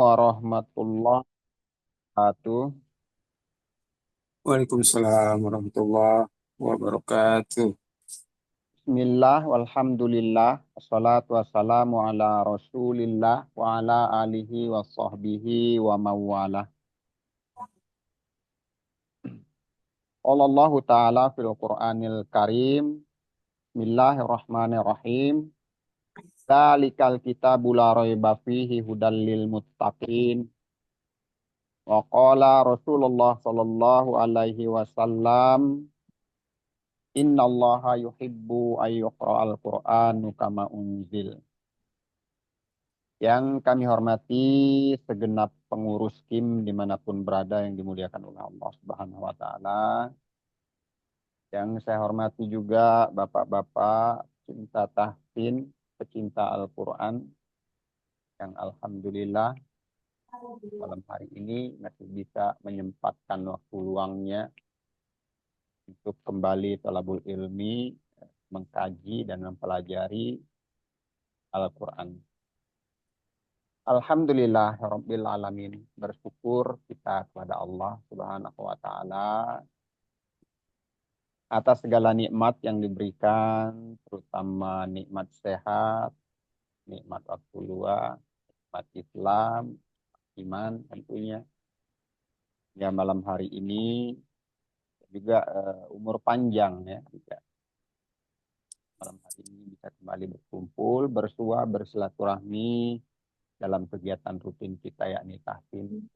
warahmatullahi wabarakatuh. Waalaikumsalam warahmatullahi wabarakatuh. Bismillah, walhamdulillah, wassalatu wassalamu ala rasulillah wa ala alihi wa sahbihi wa mawalah. Allah Ta'ala fil Qur'anil Karim. Bismillahirrahmanirrahim. Dzalikal kitabu la raiba fihi hudal lil muttaqin. Wa qala Rasulullah sallallahu alaihi wasallam, innallaha yuhibbu ayyuqra'al Qur'anu kama unzil. Yang kami hormati segenap pengurus KIM dimanapun berada yang dimuliakan oleh Allah Subhanahu wa Ta'ala. Yang saya hormati juga bapak-bapak cinta tahsin, pecinta Al-Quran, yang alhamdulillah malam hari ini masih bisa menyempatkan waktu luangnya untuk kembali talabul ilmi, mengkaji dan mempelajari Al-Quran. Alhamdulillah Rabbil Alamin. Bersyukur kita kepada Allah Subhanahu wa Ta'ala atas segala nikmat yang diberikan, terutama nikmat sehat, nikmat waktu luang, nikmat Islam, iman tentunya. Ya malam hari ini juga umur panjang ya. Juga. Malam hari ini bisa kembali berkumpul, bersua, bersilaturahmi dalam kegiatan rutin kita yakni tahsin.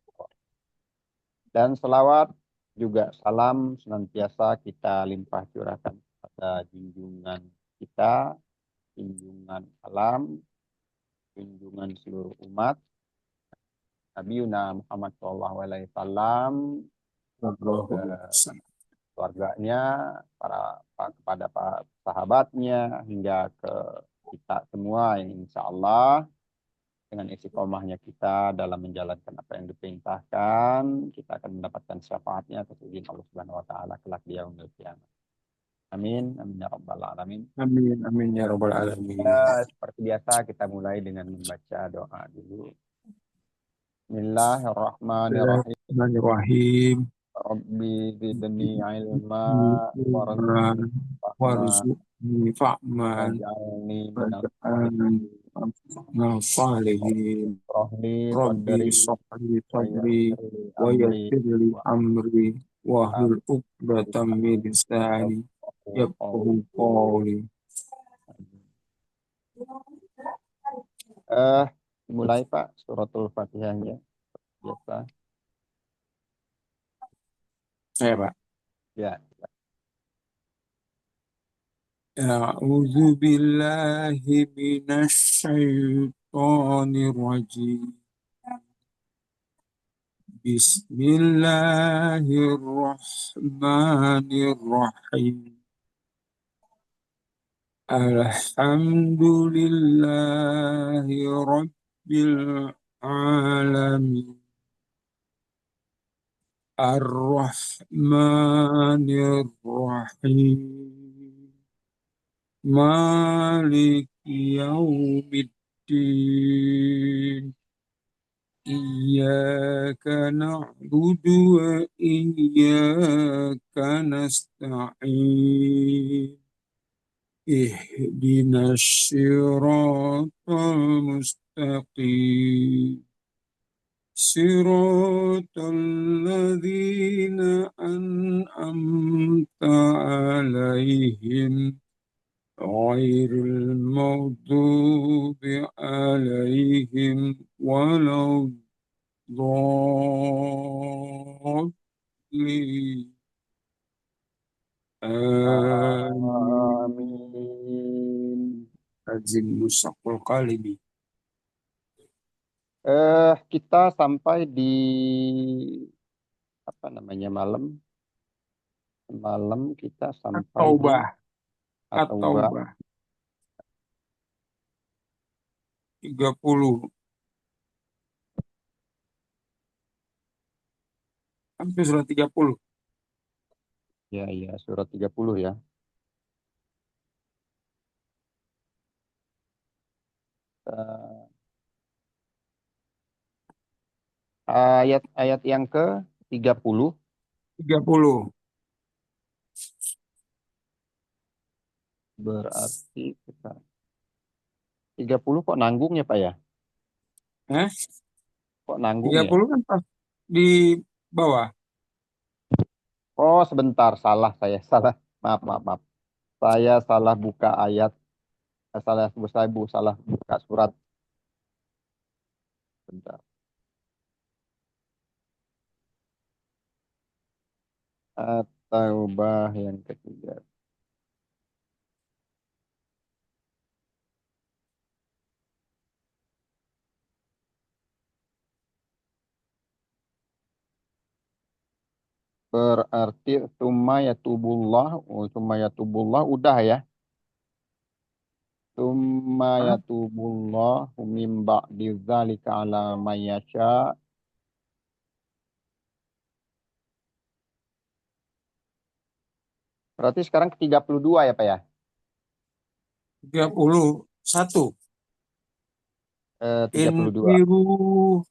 Dan selawat juga salam senantiasa kita limpah curahkan pada junjungan kita, junjungan alam, junjungan seluruh umat, Nabi Yuna Muhammad SAW, keluarganya, kepada sahabatnya, hingga ke kita semua yang insya Allah dengan istiqomahnya kita dalam menjalankan apa yang diperintahkan, kita akan mendapatkan syafaatnya atas izin Allah Subhanahu wa Ta'ala kelak di yaumil qiyamah. Amin, amin ya rabbal alamin. Amin, amin ya rabbal alamin. Seperti biasa kita mulai dengan membaca doa dulu. Bismillahirrahmanirrahim. Bismillahirrahmanirrahim. Rabbi zidni ilma Iman, warzuqni fahma warzuqni fa'man, waj'alni minas waj'alni sholihin. minal salihin. Rohli Rabbi sadri shrahli wa sadri yassirli wa amri yassirli wa amri wahlul uqdatam amri min lisani qawli. yafqahu qawli. Mulai Pak suratul Fatihahnya biasa. Saya Pak. Ya. A'udzu billahi minasy syaithanir rajim. Bismillahirrahmanirrahim. Alhamdulillahi rabbil alamin. Ar-Rahmanir Rahim. Maliki yaumiddin. Iyyaka na'budu wa iyyaka nasta'in. Ihdinas siratal mustaqim. Siratal ladzina an'amta 'alaihim ghairil maghdubi 'alaihim waladdallin. Amin. Amin. Azim musaqul qalibi. Kita sampai di apa namanya malam kita sampai di At-Taubah. At-Taubah. At-Taubah 30. Sampai surat 30. Ya, ya, surat 30 ya. Ayat yang ke-30. 30. Berarti kita 30 kok nanggung ya Pak ya? Eh, Kok nanggung ya? 30 kan pas di bawah. Oh, sebentar, salah saya, salah. Maaf, maaf, maaf. Saya salah buka ayat, salah buka surat. Bentar. At-Taubah yang ketiga. Berarti summa yatubullah udah ya. Summa Hah? yatubullahu min ba'di dzalika ala may yasha. Berarti sekarang ke-32 ya Pak ya? 31. 32. Infiru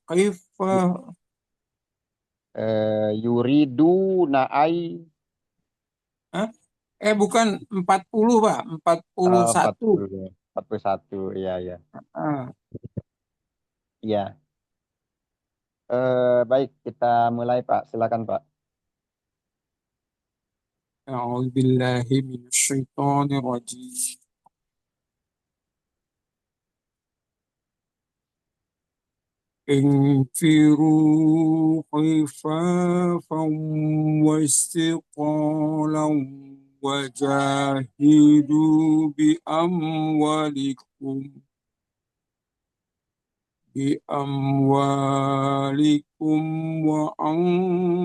kaifa. Yuridu na'ai Hah? Bukan 40, Pak. 41. 40. 41. Iya, iya. Ah, Iya. Baik, kita mulai Pak. Silakan Pak. A'udzubillahi minasyaitonir rajim. انفروا خفافا واستقالا وجاهدوا بأموالكم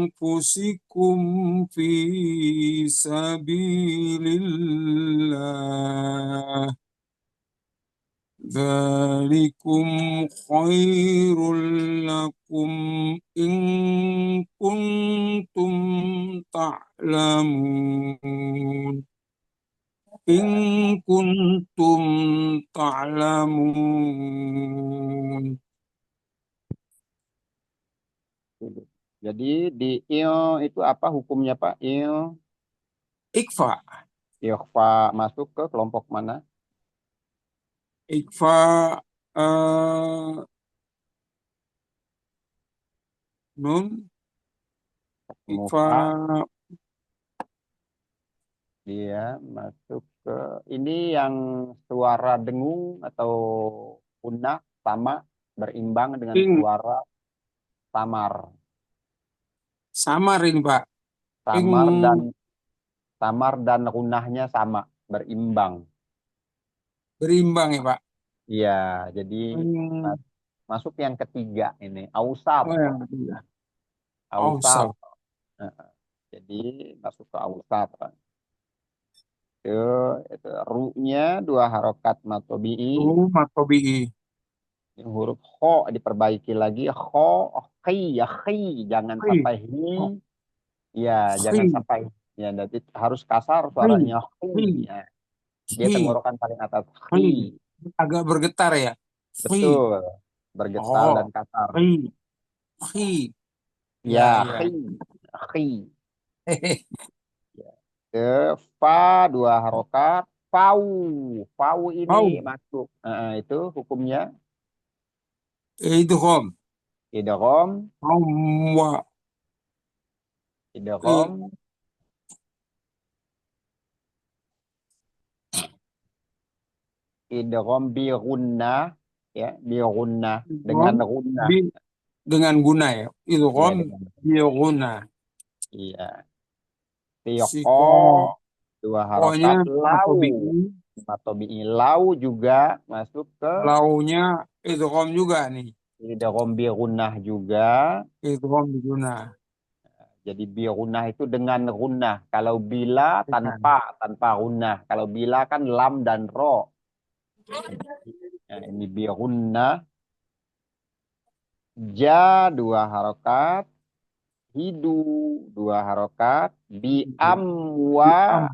وأنفسكم في سبيل الله ذلكم خير لكم إن كنتم تعلمون إن كنتم تعلمون. Jadi di il itu apa hukumnya Pak? Ikfa. Ikhfa masuk ke kelompok mana? Ikfa eh, nun. Ikfa Muka dia masuk ke ini yang suara dengung atau punah sama berimbang dengan ing suara samar. samar ini Pak. Ing Samar dan runahnya sama, berimbang. berimbang ya Pak. Iya, jadi Ing, masuk yang ketiga ini, ausat. oh yang ketiga. Ausat. Ausaf. Nah, jadi masuk ke ausat. Pak. Itu ru-nya dua harokat matobi'i. Matobi'i. Yang huruf kho diperbaiki lagi. Kho, khi, ya khi. Jangan Khi. sampai hi. Oh, Ya, jangan khi. sampai. Ya, nanti harus kasar Khi. suaranya. Khi. Khi. Ya. Dia Khi. tenggorokan paling atas. Khi. Khi. Agak bergetar ya. Khi. Betul. Bergetar dan Oh, kasar. khi. Khi. Ya, Ya, ya. khi. Khi. Hehe. Ya. Fa dua harokat. Fau. Fau ini Mau. masuk. Itu hukumnya Idgham. idgham. Wa. Idgham. Idgham bi gunnah. Ya, bi gunnah. Idgham Dengan gunnah. bi dengan guna ya. Iya, Idgham dengan. bi guna. Iya. Si Tiqo. ko Dua konya harokat. Lau. matobi'i. Atau bi lau juga masuk ke Launya idgham juga nih. idgham bi gunnah juga. Idgham bi guna. Jadi bi gunnah itu dengan gunnah. Kalau bila Dengan. tanpa gunnah. Kalau bila kan lam dan ro. Nah, ini bi gunnah. Ja dua harokat. Hidu dua harokat. Bi Bi amwa.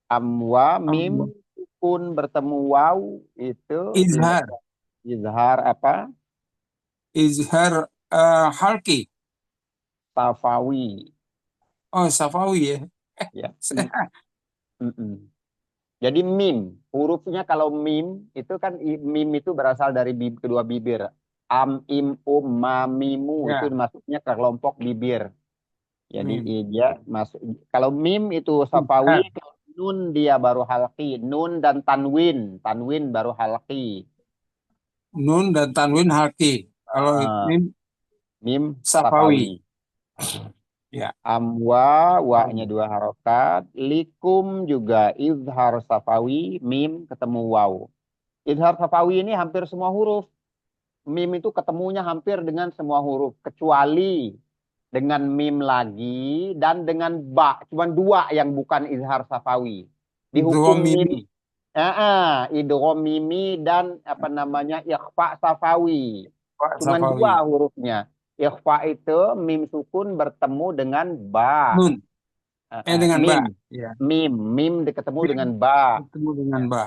Amwa mim sukun bertemu waw itu izhar. izhar apa? Izhar Halki. Safawi. Oh, Safawi ya. Ya. Mm-mm. Jadi mim, hurufnya kalau mim itu kan mim itu berasal dari kedua bibir. Am, im, ma, mimu itu Ya, masuknya ke kelompok bibir. Jadi mim. dia masuk. Kalau mim itu Izhar. safawi, kalau nun dia baru halqi. Nun dan tanwin, tanwin baru halqi. Nun dan tanwin Halki. Kalau Ah, mim mim Safawi. safawi. Ya. Amwa, wa-nya Am. 2 harokat. Likum juga izhar safawi, mim ketemu waw. Izhar safawi ini hampir semua huruf. Mim itu ketemunya hampir dengan semua huruf. Kecuali dengan mim lagi dan dengan ba. Cuma 2 yang bukan izhar safawi. Di hukum Idgham mim, mimi. idgham mimi dan apa namanya ikhfa safawi. Pak Cuman 2 Safawi. hurufnya. Ikhfa itu mim sukun bertemu dengan ba. Nun. Dengan ba. Mim, Ya. mim ketemu Mim dengan ba. ketemu dengan Ya, ba.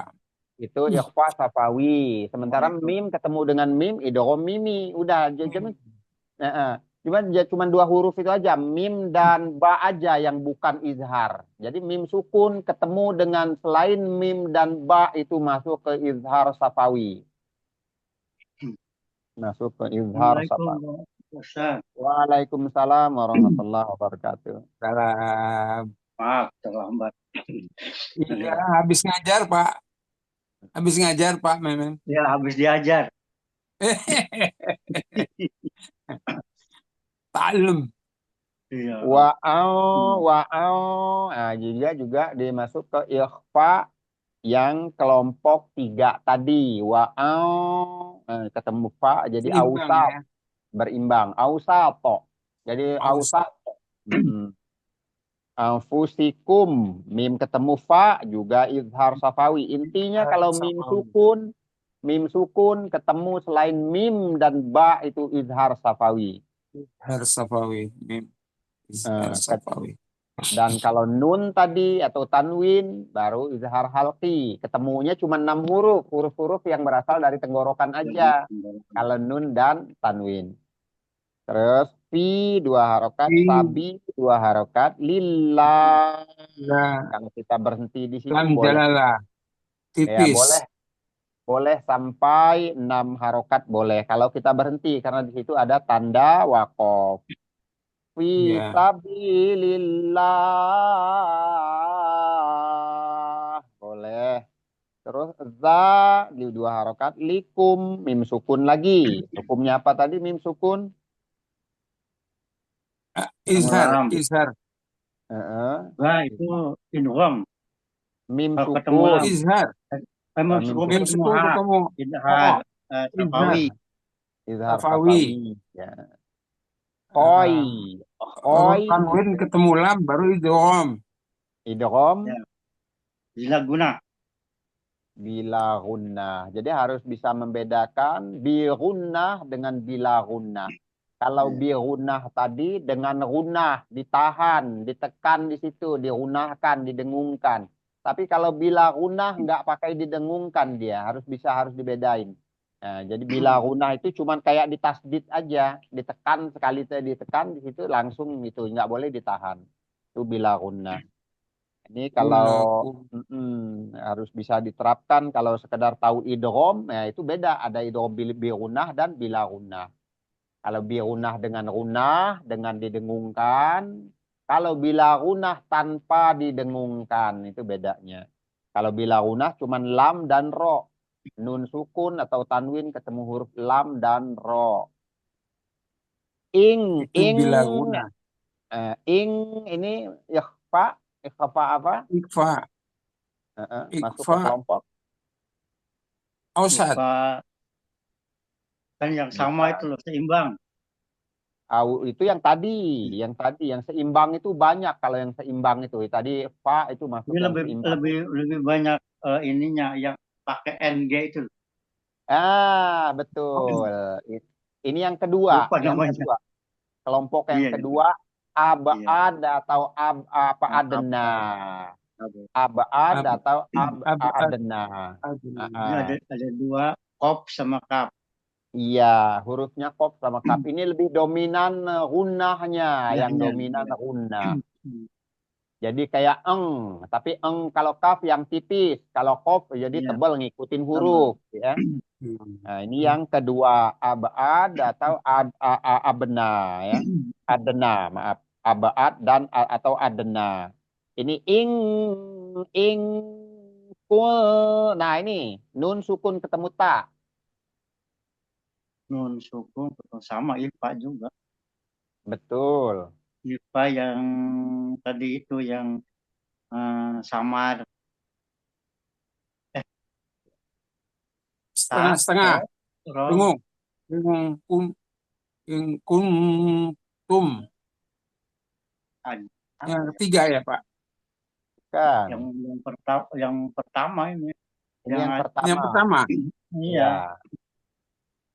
itu ikhfa safawi. Sementara mim ketemu dengan mim idgham mimi. Udah, cuma 2 huruf itu aja, mim dan ba aja yang bukan izhar. Jadi mim sukun ketemu dengan selain mim dan ba itu masuk ke izhar safawi. Masuk ke izhar safawi. Assalamualaikum Ustaz. Waalaikumsalam warahmatullahi wabarakatuh. Salam. Maaf terlambat. Iya, habis ngajar, Pak. Habis ngajar, Pak Memen. Ya habis diajar. Taklum. Iya. Wa'au. Nah, juga dimasuk ke ikhfa yang kelompok 3 tadi. Wa'au. Ketemu fa jadi Seimbang ausat, ya. berimbang. Ausato. Jadi Aus. ausato. Anfusikum. Mim ketemu fa juga izhar safawi. Intinya kalau Safawi. mim sukun ketemu selain mim dan ba itu izhar safawi. Izhar Safawi. Mim. Izhar Eh, Safawi. Dan kalau nun tadi atau tanwin baru izhar halqi. Ketemunya cuma 6 huruf. Huruf-huruf yang berasal dari tenggorokan aja. Kalau nun dan tanwin. Terus fi 2 harokat, Fi. sabi 2 harokat, lillah. La. Kalau kita berhenti di situ Lam boleh. jalalah. Ya boleh. Tipis. Boleh sampai 6 harokat boleh. Kalau kita berhenti karena di situ ada tanda waqaf. Fi Ya. sabilillah. Boleh. Terus za di 2 harokat. Likum. Mim sukun lagi. Hukumnya apa tadi mim sukun? Izhar. Ram. Izhar. Heeh. Nah itu idgham. Mim Kalau ketemu sukun. lam. Izhar. Memang Mim cukup Mim ketemu sukun ha. ketemu. Idhar. Oh, izhar. Safawi. Izhar Safawi. safawi. Ya. Koi. Kalau Koi. tanwin ketemu lam baru idgham. Idgham. Ya. Bila guna. Bila gunnah. Jadi harus bisa membedakan bi gunnah dengan bila gunnah. Kalau bi gunnah tadi dengan gunnah, ditahan, ditekan di situ, digunahkan, didengungkan. Tapi kalau bila gunnah nggak pakai didengungkan dia, harus dibedain. Nah, jadi bila gunnah itu cuman kayak ditasdid aja, ditekan sekali ditekan di situ langsung itu, nggak boleh ditahan. Itu bila gunnah. Ini kalau Gunaku. harus bisa diterapkan kalau sekedar tahu idgham ya itu beda, ada idgham bi gunnah dan bila gunnah. Kalau bi gunnah dengan gunnah dengan didengungkan, kalau bila gunnah tanpa didengungkan itu bedanya. Kalau bila gunnah cuman lam dan ro. Nun sukun atau tanwin ketemu huruf lam dan ro. Itu bila guna. Ing ini ikhfa apa? Ikfa. Masuk ke Ikfa. kelompok. Ausat. Ikhfa. Kan yang sama itu loh, seimbang. Itu yang seimbang itu banyak. Kalau yang seimbang itu tadi fa itu masuk Ini yang lebih seimbang. lebih banyak ininya yang pakai NG itu. Betul. Ini yang kedua, Lupa namanya. kelompok yang Iya. kedua Iya. abad atau apa adena. Abad atau adena. Ini ada 2 kop sama kap. Iya, hurufnya kof sama kaf ini lebih dominan gunnahnya, yang Nyahnya. dominan gunnah. Jadi kayak tapi kalau kaf yang tipis, kalau kof jadi Iya, tebal ngikutin tambah. huruf, ya. Nah, ini Hmm. yang kedua, abad atau abna, ya. Adna, maaf. Abad dan atau adna. Ini ing kul. Nah, ini nun sukun ketemu ta. Nun sukun sama IPA juga. Betul. IPA yang tadi itu yang samar. Ta, Setengah-setengah. ro, ro, Dengung. Dengung. In kuntum. ad. Yang Apa ya? ketiga ya, Pak. Kan. Yang pertama ini. Ini Yang yang Yang pertama. pertama. iya, Ya.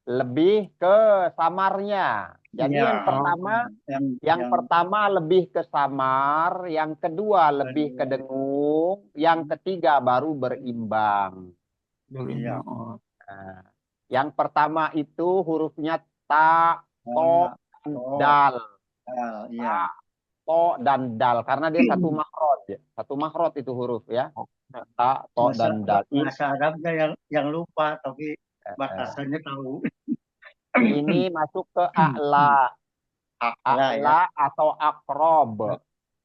Lebih ke samarnya. Jadi iya. yang pertama, Yang yang yang pertama lebih ke samar, yang kedua lebih ke kedua. dengung, yang ketiga baru berimbang. Iya. Oh. Nah, yang pertama itu hurufnya ta, to, Ah, dan oh, dal. iya. To dan dal karena dia satu makrot, ya. Satu makrot itu huruf, ya. Ta, to Bahasa dan dal. bahasa Arabnya yang lupa, tapi Eh, batasannya tahu. ini masuk ke a'la. Akla ya. A'la atau akrob.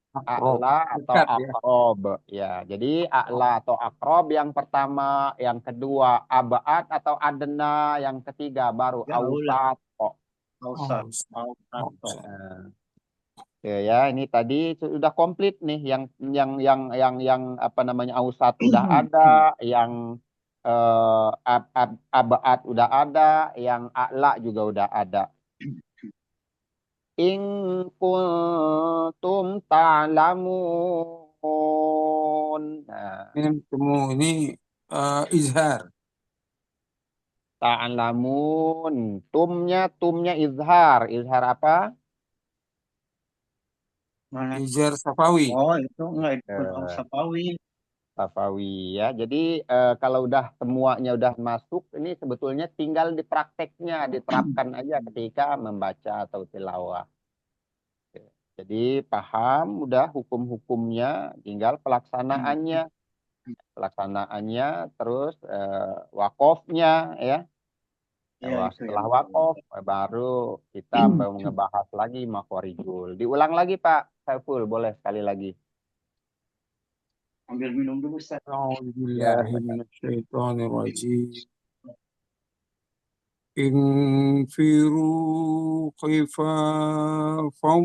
Akrab. A'la atau Dekat ya. akrob. Ya, jadi a'la atau akrob yang pertama, yang kedua abad atau adna, yang ketiga baru Jauh lah. ausat. Oh, Ausat. Oh, Ausat. oh, Oh. oke ya, ini tadi sudah komplit nih, yang apa namanya ausat udah ada, yang abad udah ada, yang a'la juga udah ada. In kuntum ta'lamun. Nah, ini temu ini izhar. ta'lamun. Tumnya izhar. Izhar apa? Mana? Izhar safawi. Oh, itu enggak, itu bukan Eh, Sapawi. Safawi, ya. Jadi kalau udah semuanya udah masuk, ini sebetulnya tinggal di prakteknya, diterapkan aja ketika membaca atau tilawah. Jadi paham udah hukum-hukumnya, tinggal pelaksanaannya. Pelaksanaannya terus wakofnya, ya. Iya, itu Setelah yang wakof baru kita ngebahas lagi makhorijul. Diulang lagi Pak Saiful, boleh sekali lagi. ambil minum dulu, Ustaz. A'udzu Ya, billahi minasyaitonir rajim. انفروا خفافا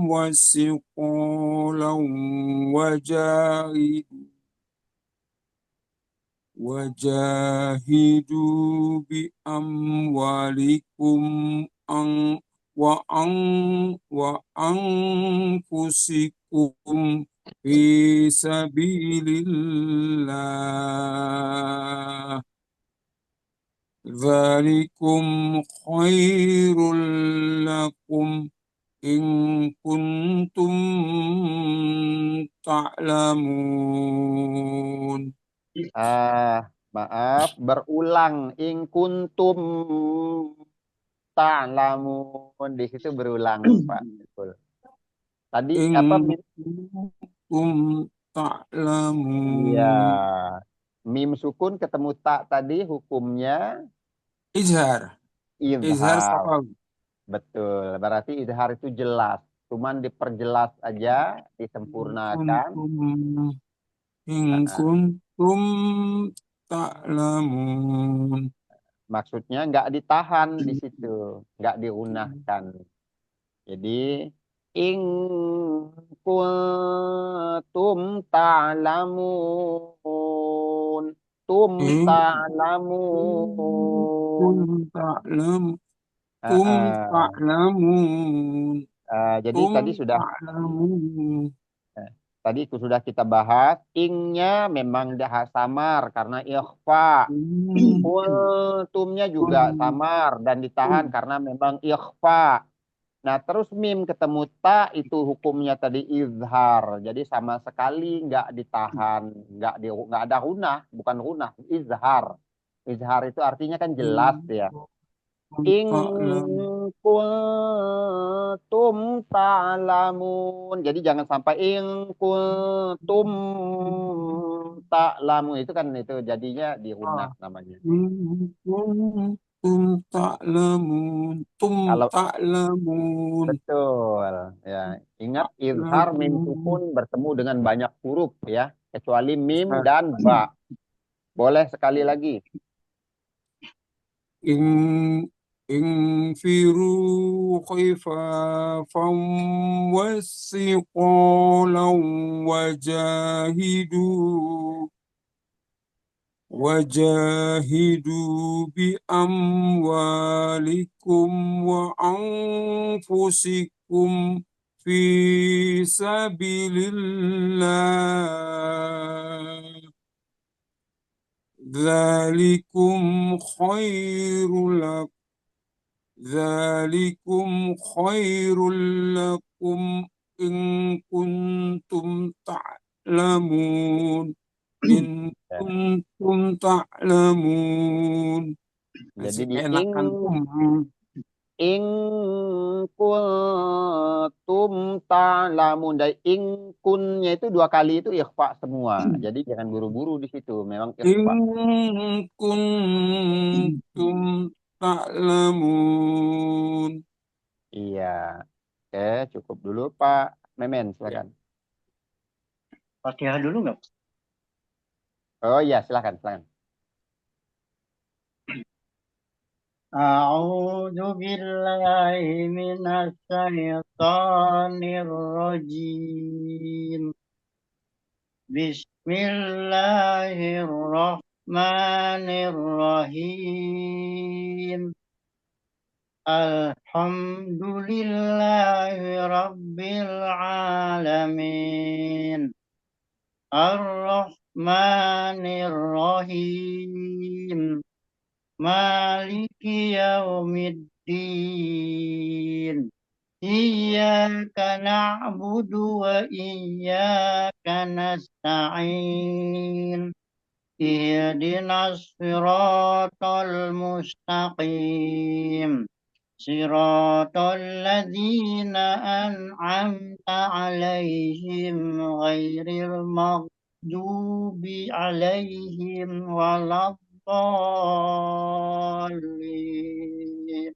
وثقالا وجاهدوا وجاهدوا بأموالكم أن وأنفسكم في سبيل الله ذلكم خير لكم إن كنتم تعلمون. maaf berulang in kuntum ta'lamun, di situ berulang Pak Saiful. Tadi apa إن mim? كنتم Iya, تعلمون. mim sukun ketemu tak tadi hukumnya إظهار. إظهار izhar. صفوي. Betul, berarti izhar itu jelas. Cuman diperjelas aja, إن disempurnakan. كنتم إن Nah, كنتم تعلمون. maksudnya nggak ditahan di situ, nggak diunahkan. Jadi, in kuntum ta'lamun, tum إن ta'lamun. كنتم تعلمون. Ah, tum ah. ta'lamun. Jadi Tum tadi sudah ta'lamun. eh, tadi itu sudah kita bahas. Ingnya memang dah samar karena ikhfa. Hmm. Kultumnya juga Tum. samar dan ditahan Tum. karena memang ikhfa. Nah, terus mim ketemu ta itu hukumnya tadi izhar. Jadi sama sekali nggak ditahan, nggak ada runah, bukan runah, izhar. Izhar itu artinya kan jelas ya. In ta'lam. kuntum ta'lamun. Jadi jangan sampai in kuntum ta'lamun. Itu kan itu jadinya dirunak namanya. In kuntum ta'lamun. Tum Kalau ta'lamun. betul ya, ingat izhar mim Ta'lamun. sukun bertemu dengan banyak huruf ya, kecuali mim dan ba. Boleh sekali lagi. إن انفروا خفافا وثقالا وجاهدوا بأموالكم وأنفسكم في سبيل الله ذلكم خير لكم ذلكم خير لكم إن كنتم تعلمون إن Ya. كنتم تعلمون Jadi masih di enakan in kuntum ta'lamun. Dari in kunnya itu dua kali itu ikhfa semua. Jadi jangan buru-buru di situ. Memang ikhfa. إن كنتم تعلمون. Iya. Oke, cukup dulu Pak Memen, Ya. silakan. Fatihah dulu nggak? Oh iya, silakan, silakan. أعوذ بالله من الشيطان الرجيم بسم الله الرحمن الرحيم الحمد لله رب العالمين الرحمن الرحيم مالك يوم الدين إياك نعبد وإياك نستعين اهدنا الصراط المستقيم صراط الذين أنعمت عليهم غير المغضوب عليهم ولا الضالين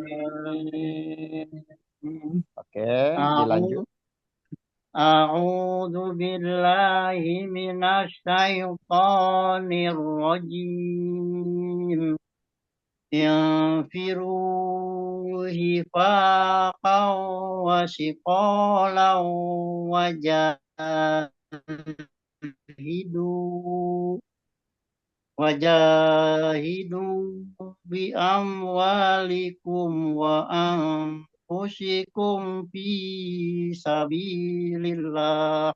آمين. Oke, dilanjut. أعوذ بالله من الشيطان الرجيم انفروا خفافا وثقالا وجاهدوا بأموالكم وأنفسكم في سبيل الله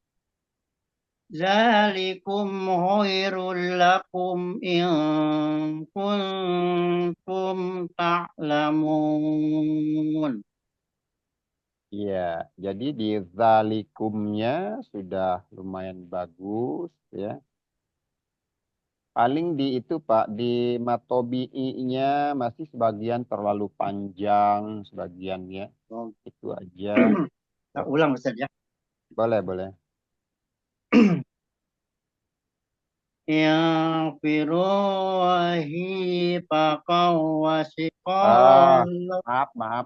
ذلكم خير لكم إن كنتم تعلمون. Iya, jadi di zalikumnya sudah lumayan bagus ya. Paling di itu Pak, di matobi'inya masih sebagian terlalu panjang sebagiannya. Oh, Itu aja. kita ulang Ustaz ya. Boleh, boleh. Yanfiru hifakan Ah, wasiqal.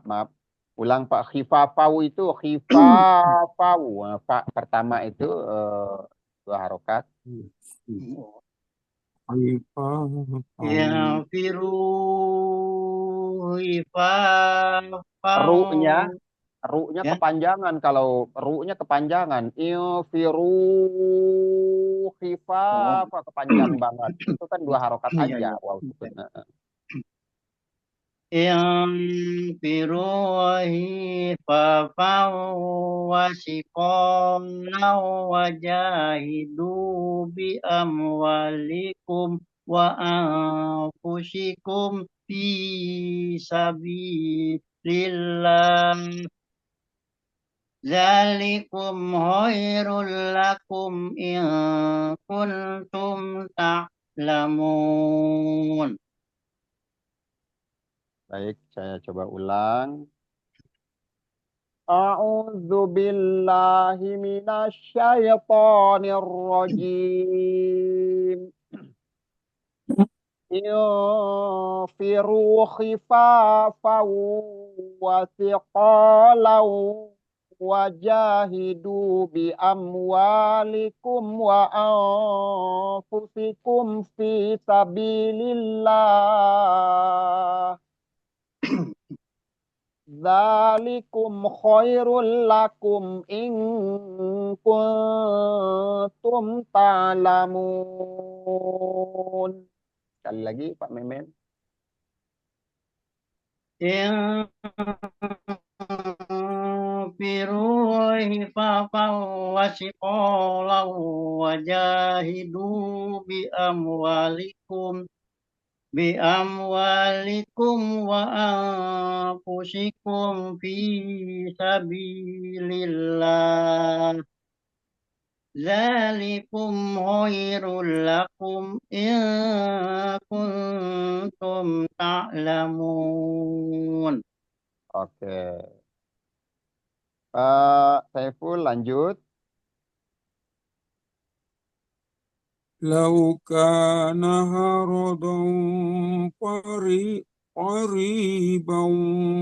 maaf. Ulang Pak, khifafau itu khifafau. Pak pertama itu dua harokat. Yanfiru hifakan. Ru-nya, ru-nya Ya. kepanjangan. Kalau ru-nya kepanjangan, ilfiru Oh. khifafa kepanjang banget. Itu kan dua harokat Iya, aja. iya. Wow, sukun. انفروا خفافا وثقالا وجاهدوا بأموالكم وأنفسكم في سبيل الله ذلكم خير لكم إن كنتم تعلمون. Baik, saya coba ulang. A'udzu billahi minasyaitonir rajim. Infiru khifafan wa thiqalan wajahidu bi amwalikum wa anfusikum fi sabilillah. Dzalikum khairul lakum in kuntum ta'lamun. Sekali lagi Pak Memen. انفروا خفافا وثقالا وجاهدوا بأموالكم وأنفسكم في سبيل الله ذلكم خير لكم إن كنتم تعلمون. Oke. Pak Saiful lanjut. لو كان عرضا قريبا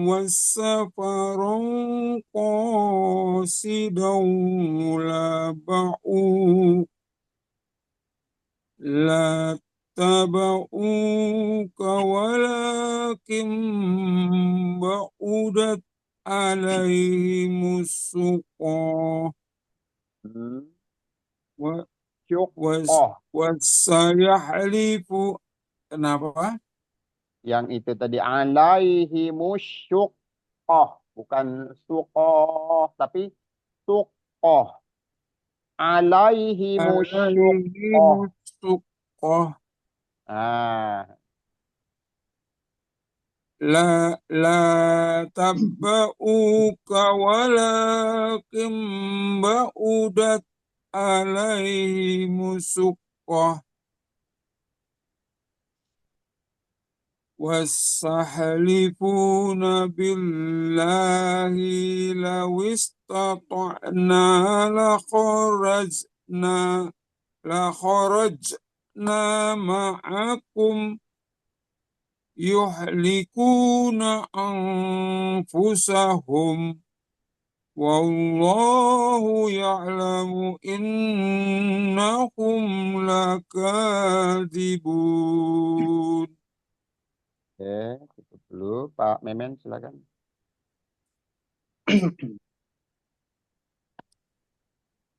والسفرا قاصدا لاتبعوك ولكن بعدت عليهم الشقة Hmm. و- Syuqoh. وسيحلف. Kenapa? Yang itu tadi alaihi musyuqoh. Bukan suqoh, tapi suqoh. Alaihi عليهم musyuqoh. الشقة Ah, لا تبعوك ولكن بعدت عليهم الشقة والسحلفون بالله لو استطعنا لخرجنا معكم يهلكون أنفسهم والله يعلم إنهم لكاذبون. oke, tutup dulu. Pak Memen silakan.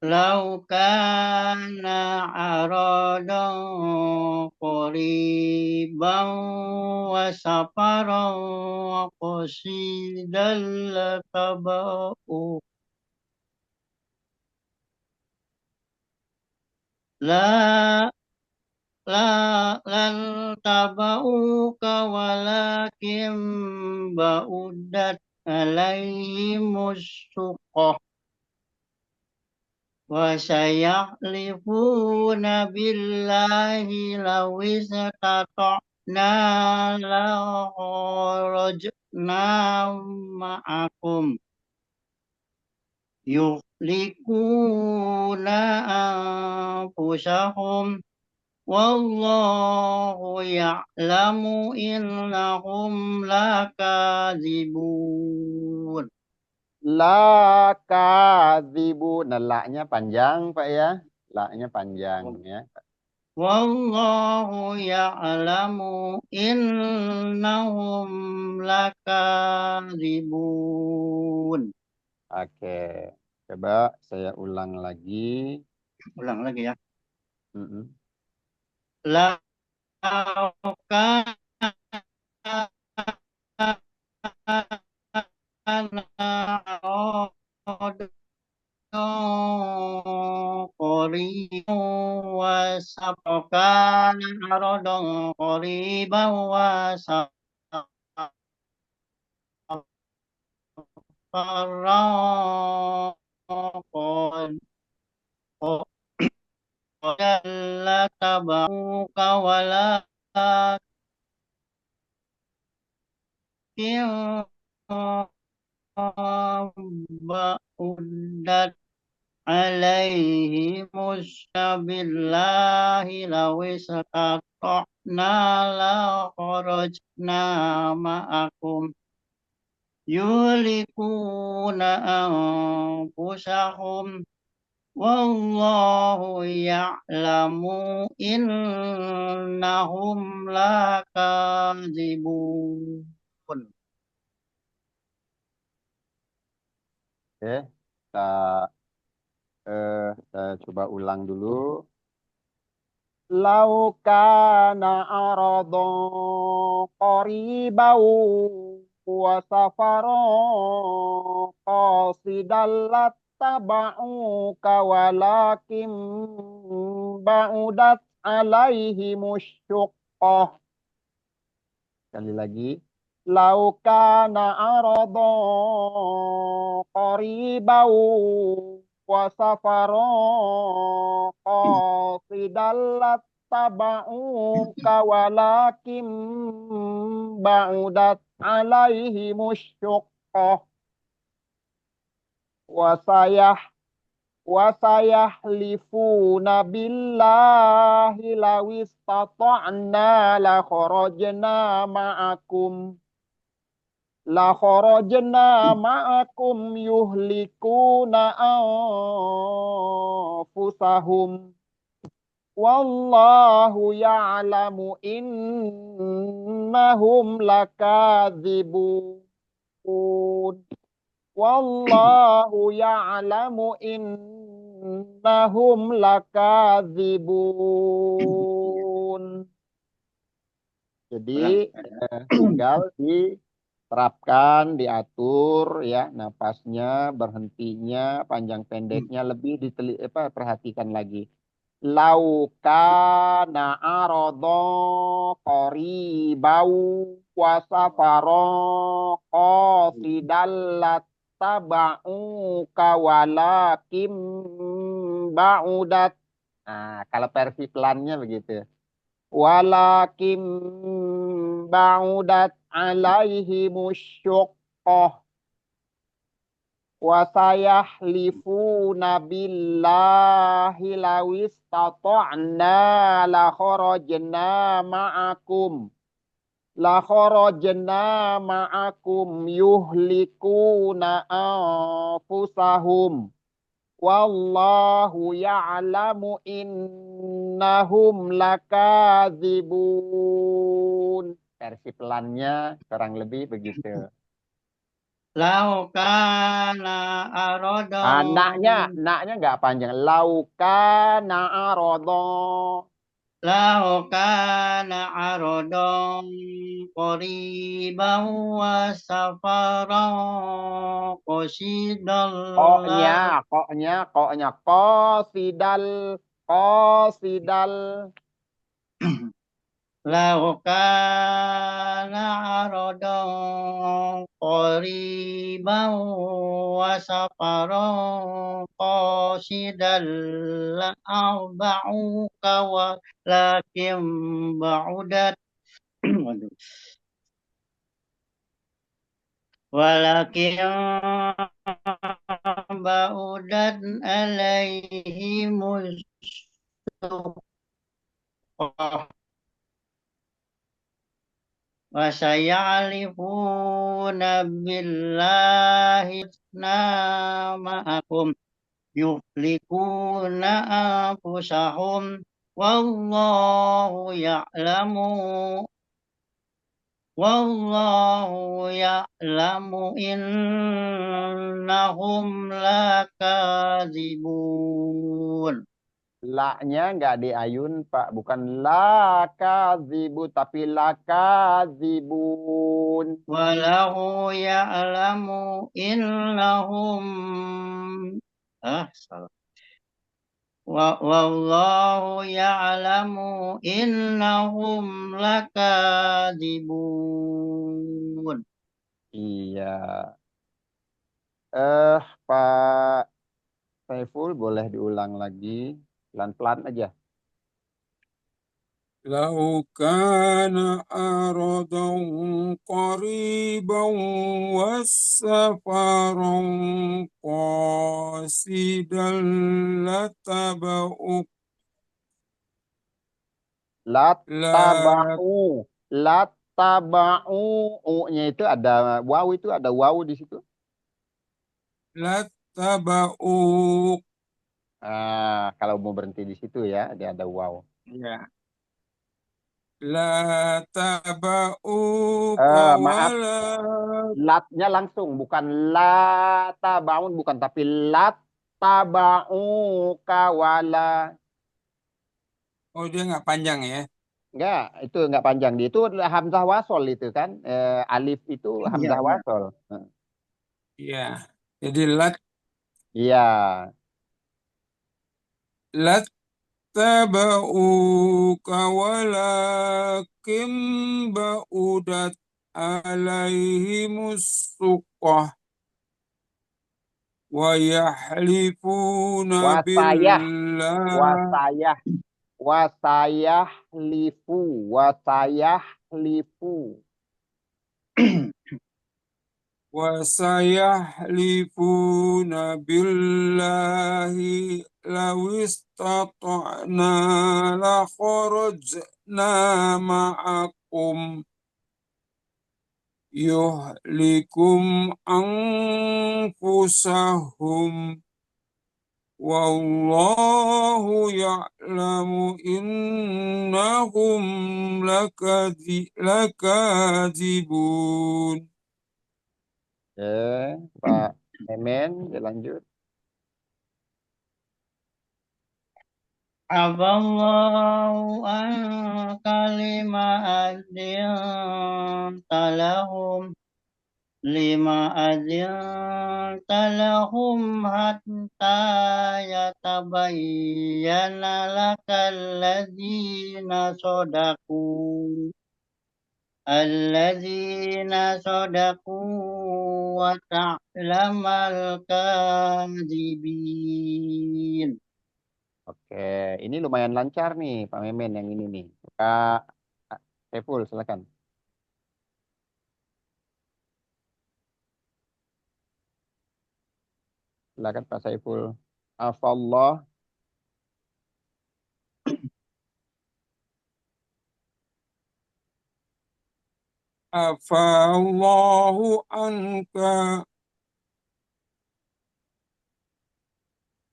لو كان عرضا قريبا وسفرا قصيدا لا لن تبعوك ولكن بعدت عليهم الشقة وسيحلفون بالله لو استطعنا لخرجنا معكم يهلكون أنفسهم والله يعلم إنهم لكاذبون. La kadzibu. Nah, la-nya panjang, Pak ya. La-nya panjang ya. Wallahu ya'lamu innahum lakadzibun. Oke. Coba saya ulang lagi. Ulang lagi ya. Mm-mm. La قريبا وسبقان عرضا قريبا وسفرا لا تبعوك ولا بعدت عليهم بالله لو استطعنا لخرجنا معكم يهلكون أنفسهم والله يعلم إنهم لكاذبون. Oke, kita saya coba ulang dulu. Lau kana aradhan qaribau wa safaran qasidan lattaba'uka walakin ba'udat alaihimus syuqqah. Sekali lagi. Lau kana aradhan qaribau wa safaran qasidan lattaba'uka walakin ba'udat alaihimus syuqqah wa wasayahlifuna billahi lawistata'na la kharajna ma'akum yuhlikuna anfusahum wallahu ya'lamu innahum lakadzibun wallahu ya'lamu innahum lakadzibun. Jadi tinggal diterapkan, diatur ya napasnya, berhentinya, panjang pendeknya lebih perhatikan lagi. Laukana aradha qaribau wa safaran qasidan lattaba'uka walakim ba'udat. Nah, kalau versi pelannya begitu. Walakim ba'udat alaihimus syuqqah wasayahlifuna billahi lawistata'na la kharajna ma'akum yuhlikuna anfusahum wallahu ya'lamu innahum lakadzibun. Versi pelannya kurang lebih begitu. Laukana aradhan Naknya nggak panjang. Laukana aradhan. Laukana aradhan qariban wa safaran qasidan Koknya qasidal Laukana aradhan qariban wa safaran qasidan la'arba'uka walakin ba'udat walakin ba'udat alaihimus syuqqah wa sayalifuna billahi ma'akum yuhlikuna anfusahum wallahu ya'lamu innahum lakadzibun. Laknya nggak diayun Pak, bukan lakadzibu tapi lakadzibun. Walahu ya'lamu innahum salah. Wallahu ya'lamu innahum lakadzibun. Iya. Pak Saiful boleh diulang lagi pelan-pelan aja. لو كان أرضا قريبا والسفرا قاصدا لاتبعوك لا Lattaba'u. Lattaba'u. U-nya itu ada waw, itu ada waw di situ. لاتبعوك Kalau mau berhenti di situ ya, dia ada waw. ya لا تبعوك Maaf, ولا latnya langsung, bukan latabaun, bukan, tapi lattaba'u kawala. oh dia nggak panjang ya. Enggak, itu enggak panjang. Itu adalah hamzah wasol itu kan. Alif itu Iya, hamzah iya. wasol. Iya. Jadi lat Iya. lattaba'uka walakin ba'udat alaihimus suqah wa yahlifuna Wasayah, billah wasayah, wasayah lifu, wasayah lifu. وسيحلفون بالله لو استطعنا لخرجنا معكم يهلكم أنفسهم والله يعلم إنهم لكاذبون. Pak Memen, lanjut. Aballahu an kalima adin talahum lima adin talahum hatta yatabayyana lakal ladzina sadaku wa ta'lamal kadzibin. Oke, ini lumayan lancar nih Pak Memen yang ini nih. Pak Saiful, silakan. Silakan Pak Saiful. Afallah. Afallahu anka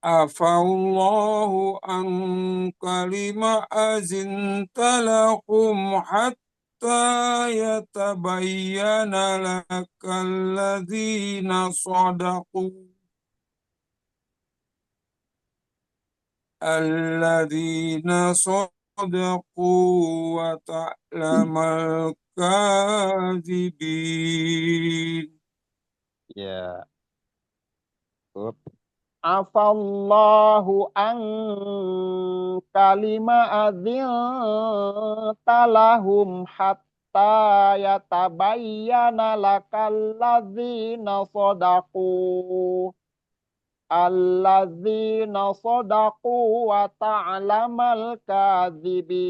Afallahu anka lima azinta lahum hatta yatabayyana lakal ladzina sadaqu alladzina sadaqu wa ta'lamal kadzibin. Ya. Cukup. Afallahu an kalima talahum hatta yatabayyana lakal ladzina sadaqu alladzina sadaqu wa ta'lamal kadzibin.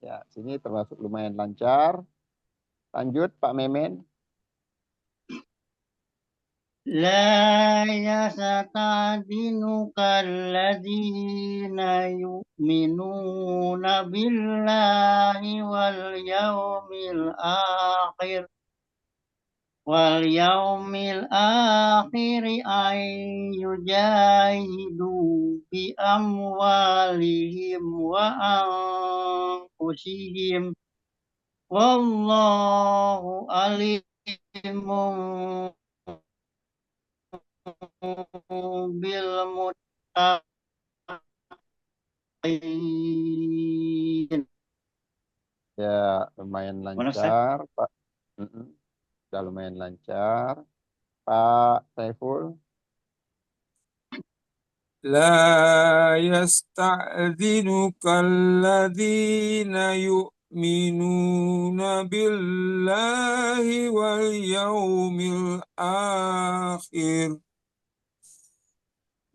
Ya, sini termasuk lumayan lancar. Lanjut Pak Memen. لا يستأذنك الذين يؤمنون بالله واليوم الآخر أن يجاهدوا بأموالهم وأنفسهم والله عليم بالمتقين. Ya, lumayan Mana Ustaz? lancar, Pak. Sudah lumayan lancar. Pak Saiful. لا يستأذنك الذين يؤمنون بالله واليوم الآخر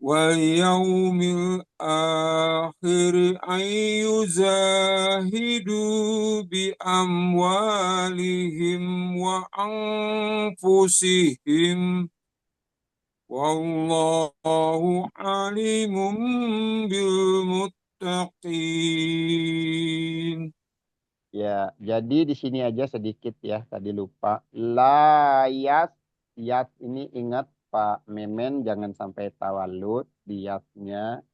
واليوم الآخر أن يجاهدوا بأموالهم وأنفسهم والله عليم بالمتقين. Ya, jadi di sini aja sedikit ya, tadi lupa. Layas, yas ini ingat Pak Memen jangan sampai tawalud di yasnya.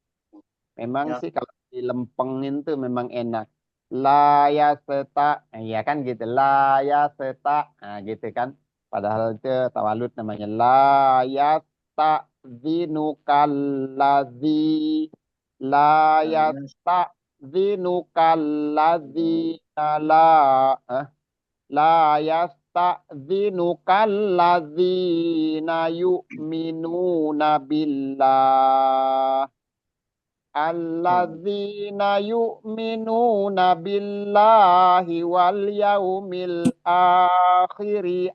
Memang Ya. sih kalau dilempengin tuh memang enak. Layas seta, ya kan gitu. Layas seta, nah gitu kan. Padahal itu tawalud namanya. Layas tak zinukallazi. Layas tak zinukallazi. La, eh, la yasta'dzinuka alladzina yu'minuna billah. Alladzina yu'minuna billahi wal yaumil akhiri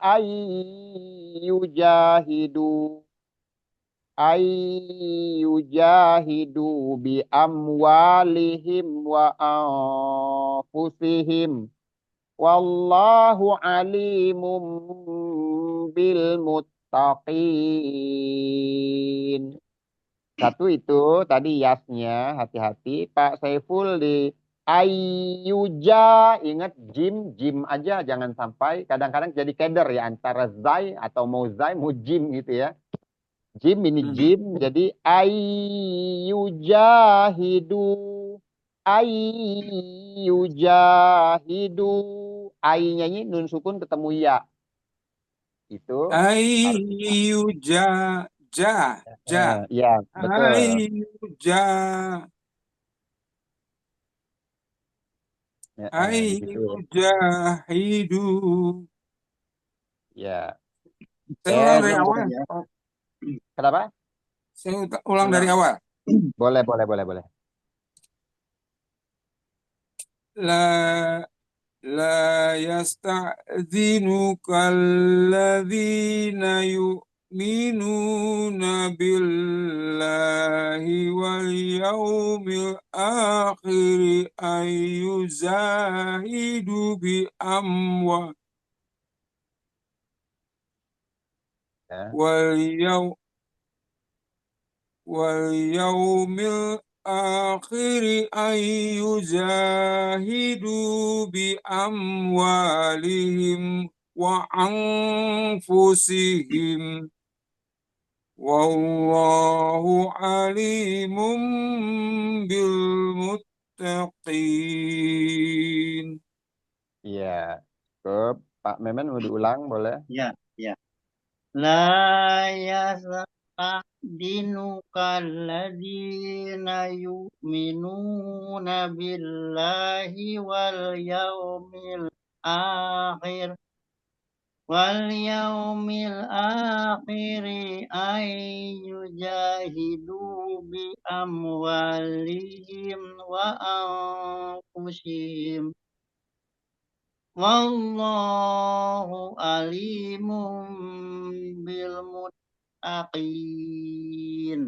ayyujahidu bi amwalihim wa anfusihim. Wallahu alimum bil muttaqin. Satu itu tadi yasnya hati-hati. Pak Saiful di Ayyuja ingat jim jim aja jangan sampai kadang-kadang jadi keder ya antara zai atau mau zai mau jim gitu ya. Jim ini jim jadi ayyujahidu ayyujahidu ai-nya ini nun sukun ketemu ya. Itu harus Ayyuja, ja, ja, ya betul. ayyuja, Gitu. ayyujahidu. Ya. Saya ulang dari Ulang awal. saja. Oh, Kenapa? saya ulang dari Ulang. awal. Boleh, boleh, boleh, boleh. La لا يستأذنك الذين يؤمنون بالله واليوم الآخر أن يجاهدوا بأموالهم Ya. واليوم الآخر أن يجاهدوا بأموالهم وأنفسهم والله عليم بالمتقين. Iya. Cukup. Pak Memen mau diulang, boleh? Ya, ya. La yasta'dinuka alladzina yu'minuna billahi wal yaumil akhir ay yujahidu bi amwalihim wa anfusihim. Wallahu alimun bil muttaqin.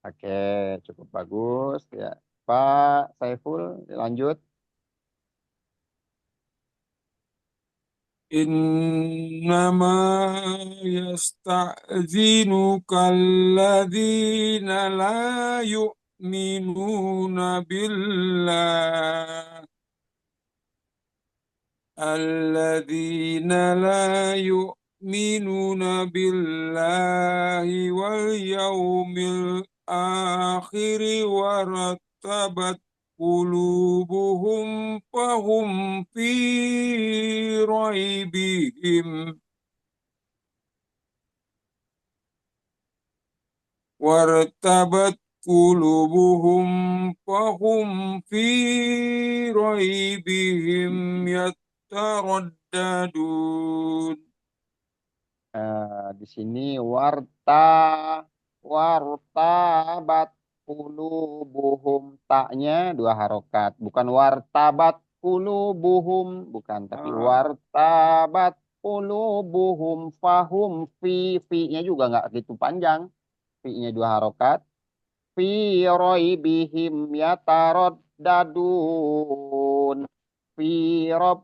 Oke, cukup bagus. Ya. Pak Saiful, lanjut. إنما يستأذنك الذين لا يؤمنون بالله الذين لا يؤمنون بالله واليوم الآخر ورتبت قلوبهم فهم في ريبهم وارتبت قلوبهم فهم في ريبهم يترددون. Di sini wartabat qulubuhum taknya dua harokat, bukan wartabat qulubuhum, bukan, tapi wartabat qulubuhum fahum fi-nya juga nggak gitu panjang, fi-nya dua harokat. fi raibihim yataraddadun fi rob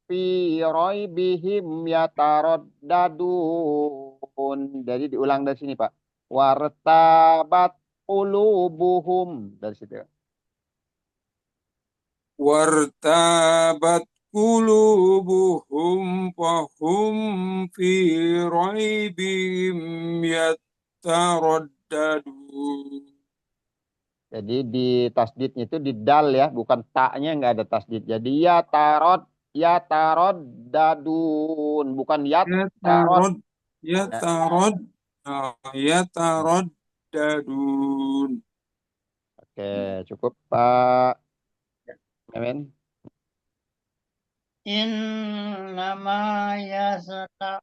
fi raibihim yataraddadun. Jadi diulang dari sini, Pak. Wartabat qulubuhum dari situ. Wartabat qulubuhum fahum fi raibihim yataraddadun. Jadi di tasdidnya itu di dal ya, bukan taknya nggak ada tasdid. Jadi ya tarot dadun, bukan ya tarot. Yatarod, Ya, yatarod, yataraddadun. oke, cukup Pak Memen. Innama yasta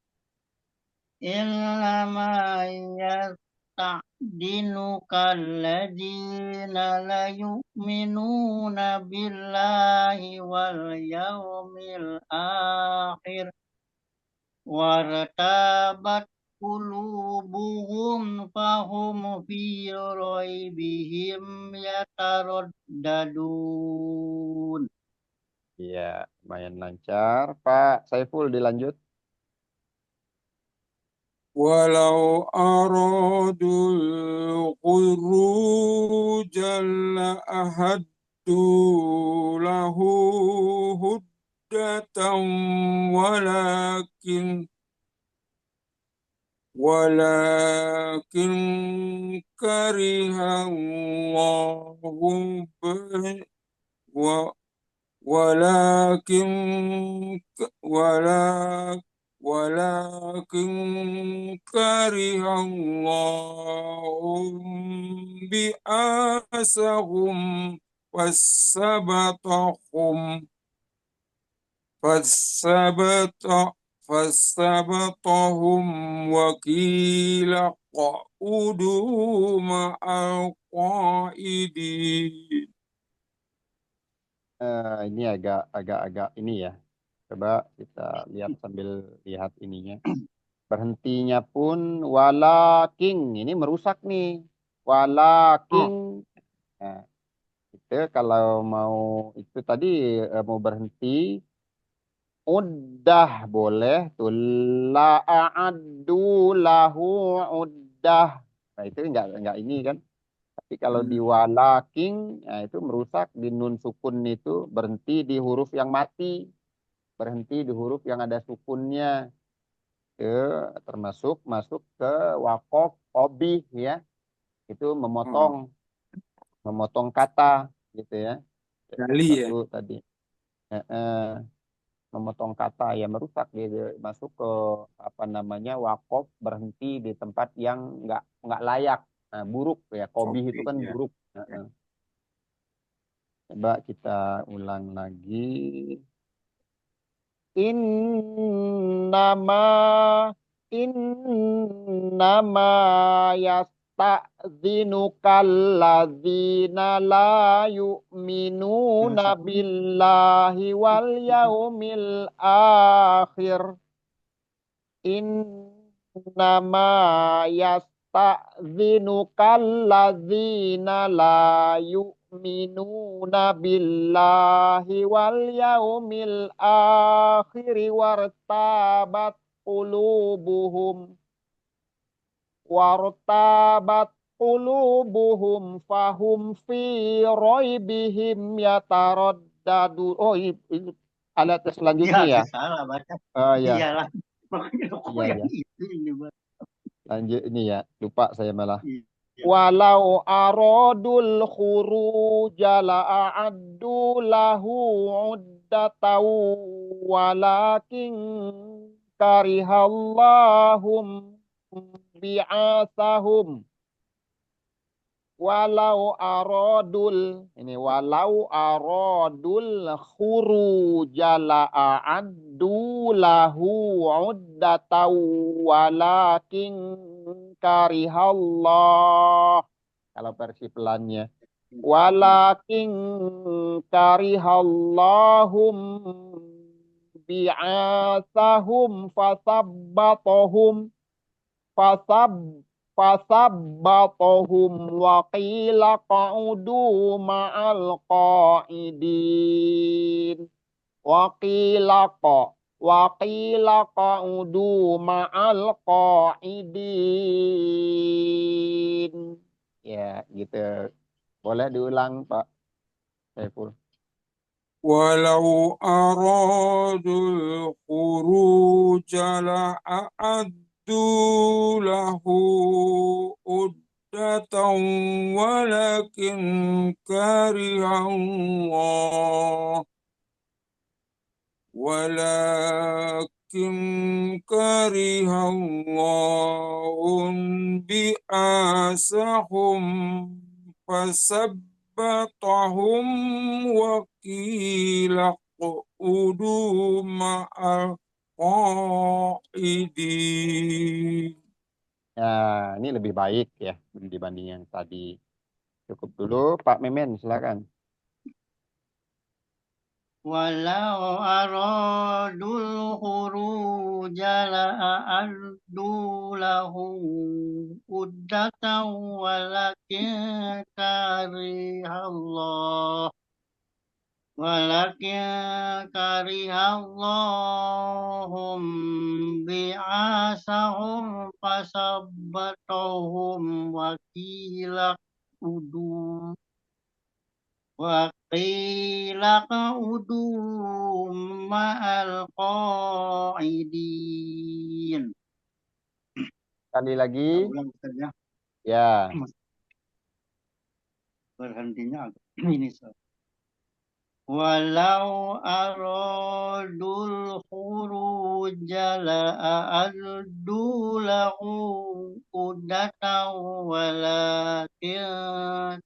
innama yasta'dinuka alladzina la yu'minuna billahi wal yawmil akhir wartabat qulubuhum fahum fi raibihim yataraddadun. Iya, lumayan lancar. Pak Saiful dilanjut. Walau aradul khuruj la'ahaddu lahu huddatan walakin kariha Allahu wa ولكن ولا ولكن كره الله بأسهم فثبتهم فثبت فثبتهم وقيل اقعدوا مع القائدين. Ini agak ini ya. Coba kita lihat sambil lihat ininya. Berhentinya pun walaking, ini merusak nih. Walaking. Nah, itu kalau mau itu tadi mau berhenti udah boleh tuh la'addu lahu uddah. Nah, itu enggak ini kan. Tapi kalau di walaking, nah itu merusak di nun sukun itu berhenti di huruf yang mati, berhenti di huruf yang ada sukunnya. Termasuk masuk ke wakof obih ya, itu memotong kata gitu ya. Kali ya. Satu tadi memotong kata ya merusak gitu, masuk ke apa namanya wakof berhenti di tempat yang nggak layak. Nah, buruk ya, kobih itu kan Ya. buruk. Coba kita ulang lagi. Innama innama yasta'dzinukal ladzina la yu'minuna billahi wal yaumil akhir. Innama yasta'dzinukal ladzina la yu'minuna billahi wal yaumil akhir wartabat qulubuhum fahum fi raibihim yataraddadu. Oh, ini alat selanjutnya ya. Salah baca. Oh ya. Iyalah. Makanya kok Iya, yang iya. itu ini, Bang. Lanjut ini ya, lupa saya malah. Iya. Walau aradul khuruja la'addu lahu uddataw walakin karihallahum bi'asahum walau aradul khuruja la'addu lahu uddataw walakin karihallah, kalau versi pelannya walakin karihallahum bi'asahum fasabbatahum fasabbatahum wa qila qa'udu ma'al qa'idin. Wa qila qa'udu ma'al qa'idin. Ya, gitu. Boleh diulang, Pak Saiful. ولو أرادوا الخروج لأعدوا له عدة ولكن كره الله بأسهم فثبتهم وقيل اقعدوا مع القاعدين. Ya, ini lebih baik ya dibanding yang tadi. Cukup dulu, Pak Memen, silakan. Walau aradul khuruj la'addu lahu uddatan walakin karihallah Allahum bi'asahum fasabbatahum udu Waqila qa'udu ma'al qa'idin. Sekali lagi. Ulang Ustaz ya. Ya, Berhentinya agak ini Ustaz. Walau aradul khuruja la'addu lahu uddatan walakin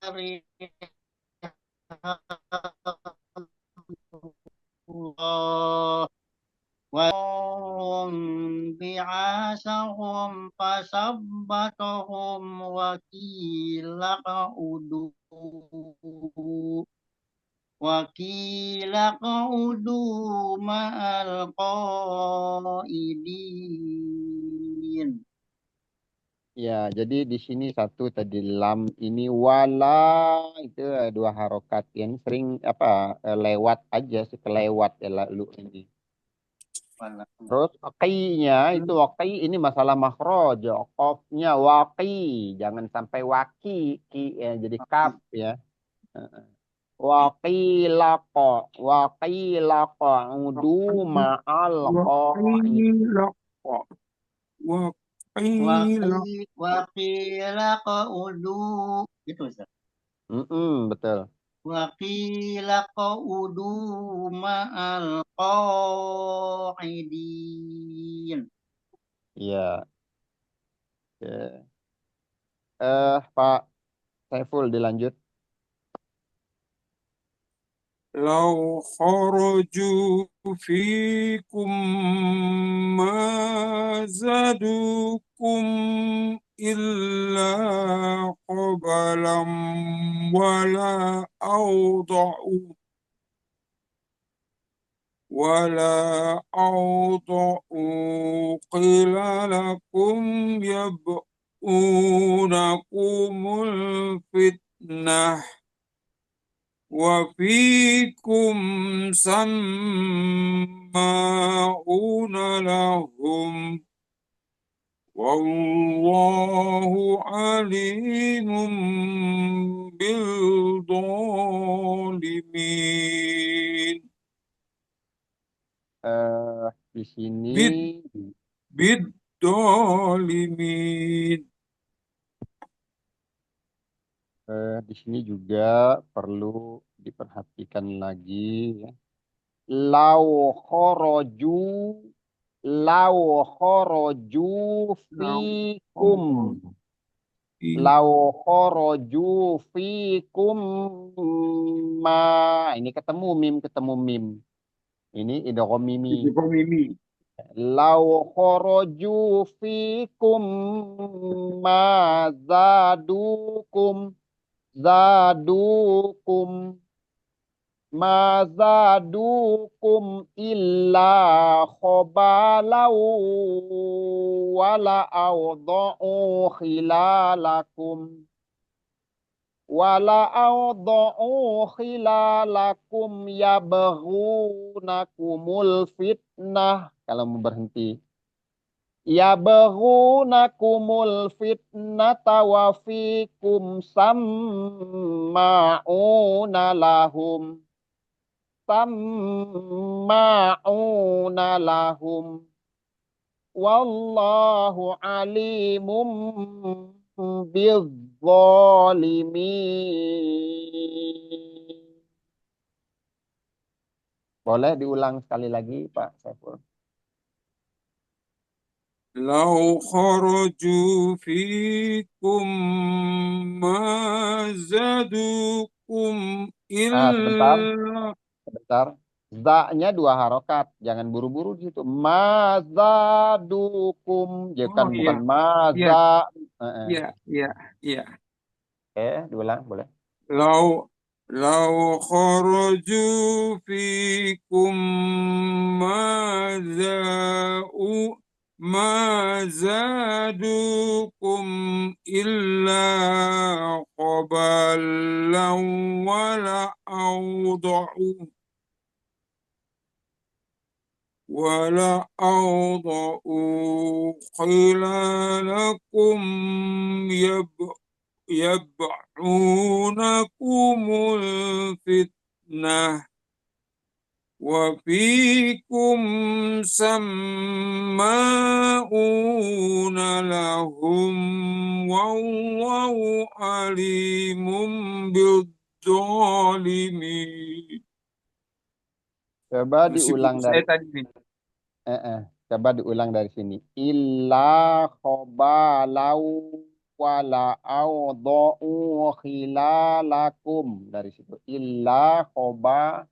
karihullah وهم بعاسهم فثبتهم وقيل اقعدوا مع القائدين. ya. Jadi di sini satu tadi lam ini wala itu dua harokat yang sering lewat aja sih kelewat ya lalu ini. Terus waqinya itu waqi ini masalah makhraj, qafnya waqi, jangan sampai waki ki ya, jadi kaf ya. Waqila qa'udu ma'al qa'id. وقيل Waqil qa'udu gitu Ustaz. Betul. Waqil qa'udu ma'al qa'idin. Iya. Oke. Pak Saiful dilanjut. لو خرجوا فيكم ما زادوكم إلا قبلا ولا أوضعوا خلالكم يبغونكم الفتنة وفيكم سماعون لهم والله عليم بالظالمين. Di sini بالظالمين. di sini juga perlu diperhatikan lagi ya. Lau khoroju lau khoroju fikum lau khoroju fikum ma ini ketemu mim ini idgham mimi lau khoroju fikum ma zadukum ma zadukum illa khobalau wala awda'u khilalakum yabghunakumul fitnah. Kalau mau berhenti, yabghunakumul fitnata wa fikum samma'una lahum wallahu alimum bizzalimin. Boleh diulang sekali lagi, Pak Saiful? لو خرجوا فيكم ما زادوكم Sebentar, إلا sebentar. Za-nya 2 harokat, jangan buru-buru di situ. Mazadukum, oh bukan iya iya maza. iya iya iya Diulang boleh. لو خرجوا فيكم ما زاءوا ما زادوكم إلا خبالا ولا أوضعوا خلالكم يبعونكم الفتنة وفيكم سماؤون لهم والله عليم بالظالمين. Coba Masih diulang buku dari saya tadi nih. coba diulang dari sini. Illa khobalau wala awdo'u khilalakum. Dari situ. Illa khoba.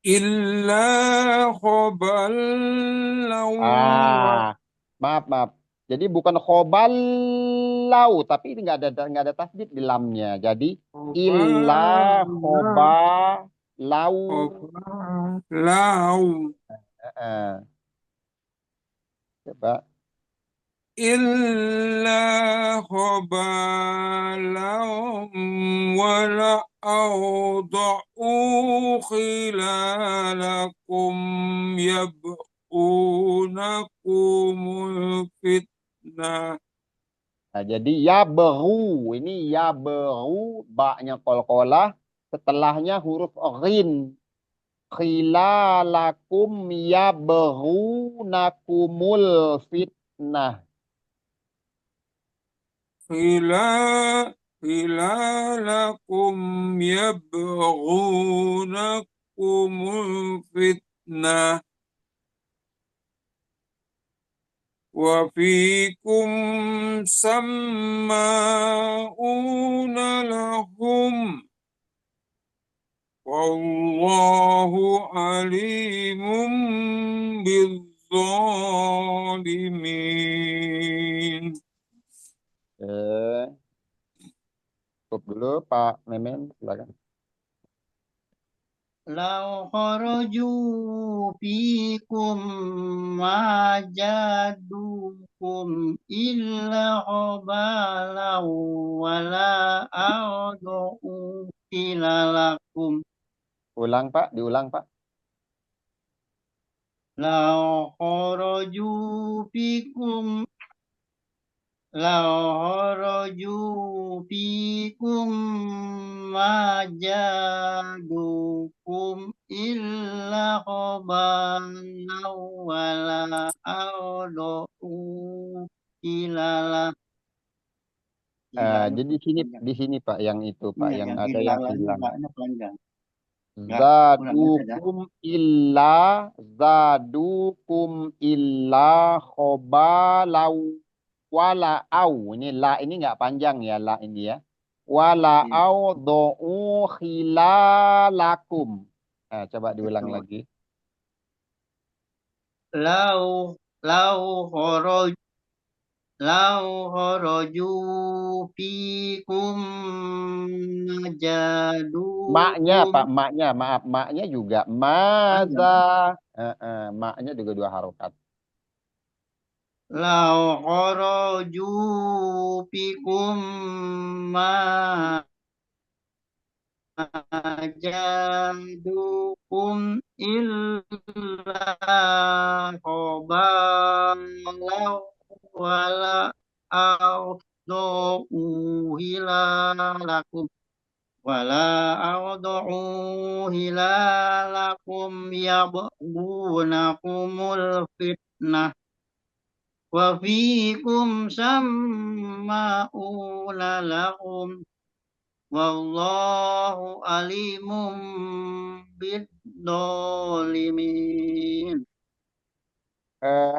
إلا خبالا Maaf, maaf. Jadi bukan khobalau, tapi ini nggak ada tasdid di lamnya. Jadi illa وخبالا khobalau. خبالا Eh, Coba. إلا خبالا ولا أوضعوا خلالكم يبغونكم الفتنة. Nah, jadi ya beru. Ini ya beru. Baknya kolkolah. Setelahnya huruf ghin. Khilalakum ya beru nakumul fitnah. خلالكم يبغونكم الفتنة وفيكم سماؤون لهم والله عليم بالظالمين. Cukup dulu Pak Memen, silakan. Lau kharaju fikum ma jadukum illa qabalau wala a'udu ilalakum. Ulang Pak, diulang Pak. Lau kharaju fikum ma jadukum illa qabalau wala a'udu ilala. Jadi di sini Pak yang itu Pak yang ada yang hilang. Panjang. Zadukum illa khobalau wala au. Ini la ini nggak panjang ya la ini ya. Wala au do'u khilalakum. Coba diulang Betul. lagi. Lau lau kharaju lau kharaju fikum Maknya najadukum Pak, maknya, maaf, maknya juga ada maza. Maknya juga dua harokat. lau kharaju fikum ma jadukum illa qabalau wala awdu'u hilalakum wala awdu'u hilalakum yabghunakumul fitnah wa fikum samma'una lahum wallahu alimum bidzalimin.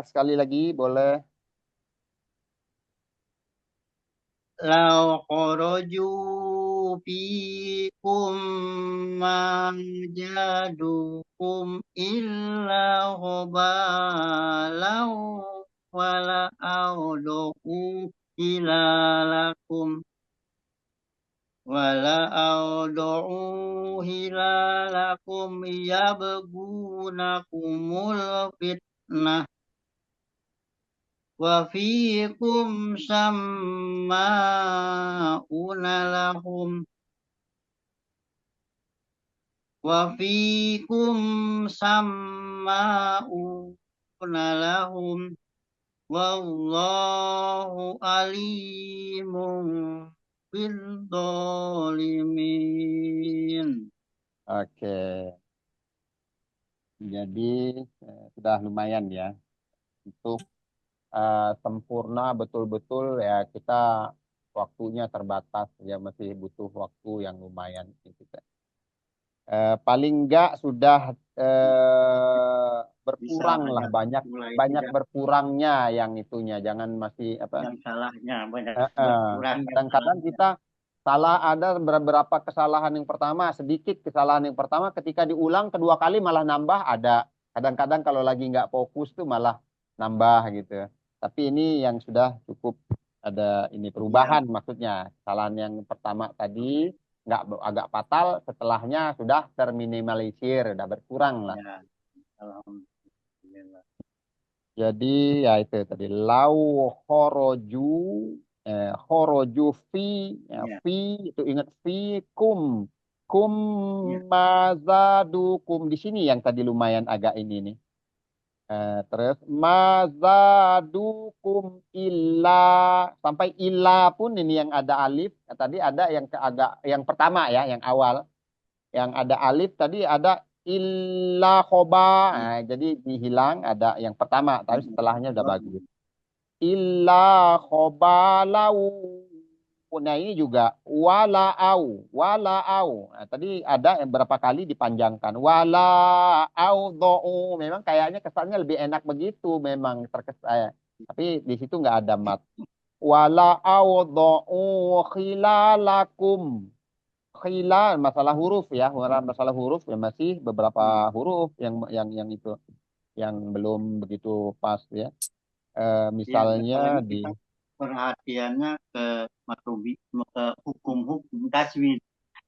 Sekali lagi boleh. Lau kharaju fikum ma jadukum illa ghabalau wala audu'u hilalakum wala audu'u hilalakum yabgunakumul fitnah wa fiikum samma'una lahum wa fiikum samma'una lahum wallahu alimun bidzalimin. Oke. Jadi sudah lumayan ya untuk sempurna betul-betul ya kita waktunya terbatas ya masih butuh waktu yang lumayan gitu. Paling enggak sudah Bisa berkurang lah ada banyak mulai banyak tidak berkurangnya yang itunya jangan masih apa. yang salahnya banyak Eh, eh. berkurang yang Kadang-kadang salahnya. kita salah ada beberapa kesalahan yang pertama sedikit kesalahan yang pertama ketika diulang kedua kali malah nambah ada kadang-kadang kalau lagi nggak fokus tuh malah nambah gitu tapi ini yang sudah cukup ada ini Ya, perubahan maksudnya kesalahan yang pertama tadi nggak agak fatal setelahnya sudah terminimalisir udah berkurang lah. ya, alhamdulillah. Jadi ya itu tadi lau horoju horoju fi ya, Ya, fi itu ingat fi kum kum ya, mazadukum di sini yang tadi lumayan agak ini nih. Terus mazadukum illa sampai illa pun ini yang ada alif tadi ada yang ke agak yang pertama ya yang awal yang ada alif tadi ada illa khoba. Nah, jadi dihilang ada yang pertama tapi setelahnya udah bagus illa khobalau. Nah ini juga walaau. Nah, tadi ada yang berapa kali dipanjangkan walaau do'u. Memang kayaknya kesannya lebih enak begitu memang terkesan. Tapi di situ nggak ada mat. Walaau do'u khilalakum. Khilal masalah huruf ya, masalah huruf ya masih beberapa huruf yang itu yang belum begitu pas ya. ya, Misalnya masalahnya di kita perhatiannya ke matobi, ke hukum-hukum taswid.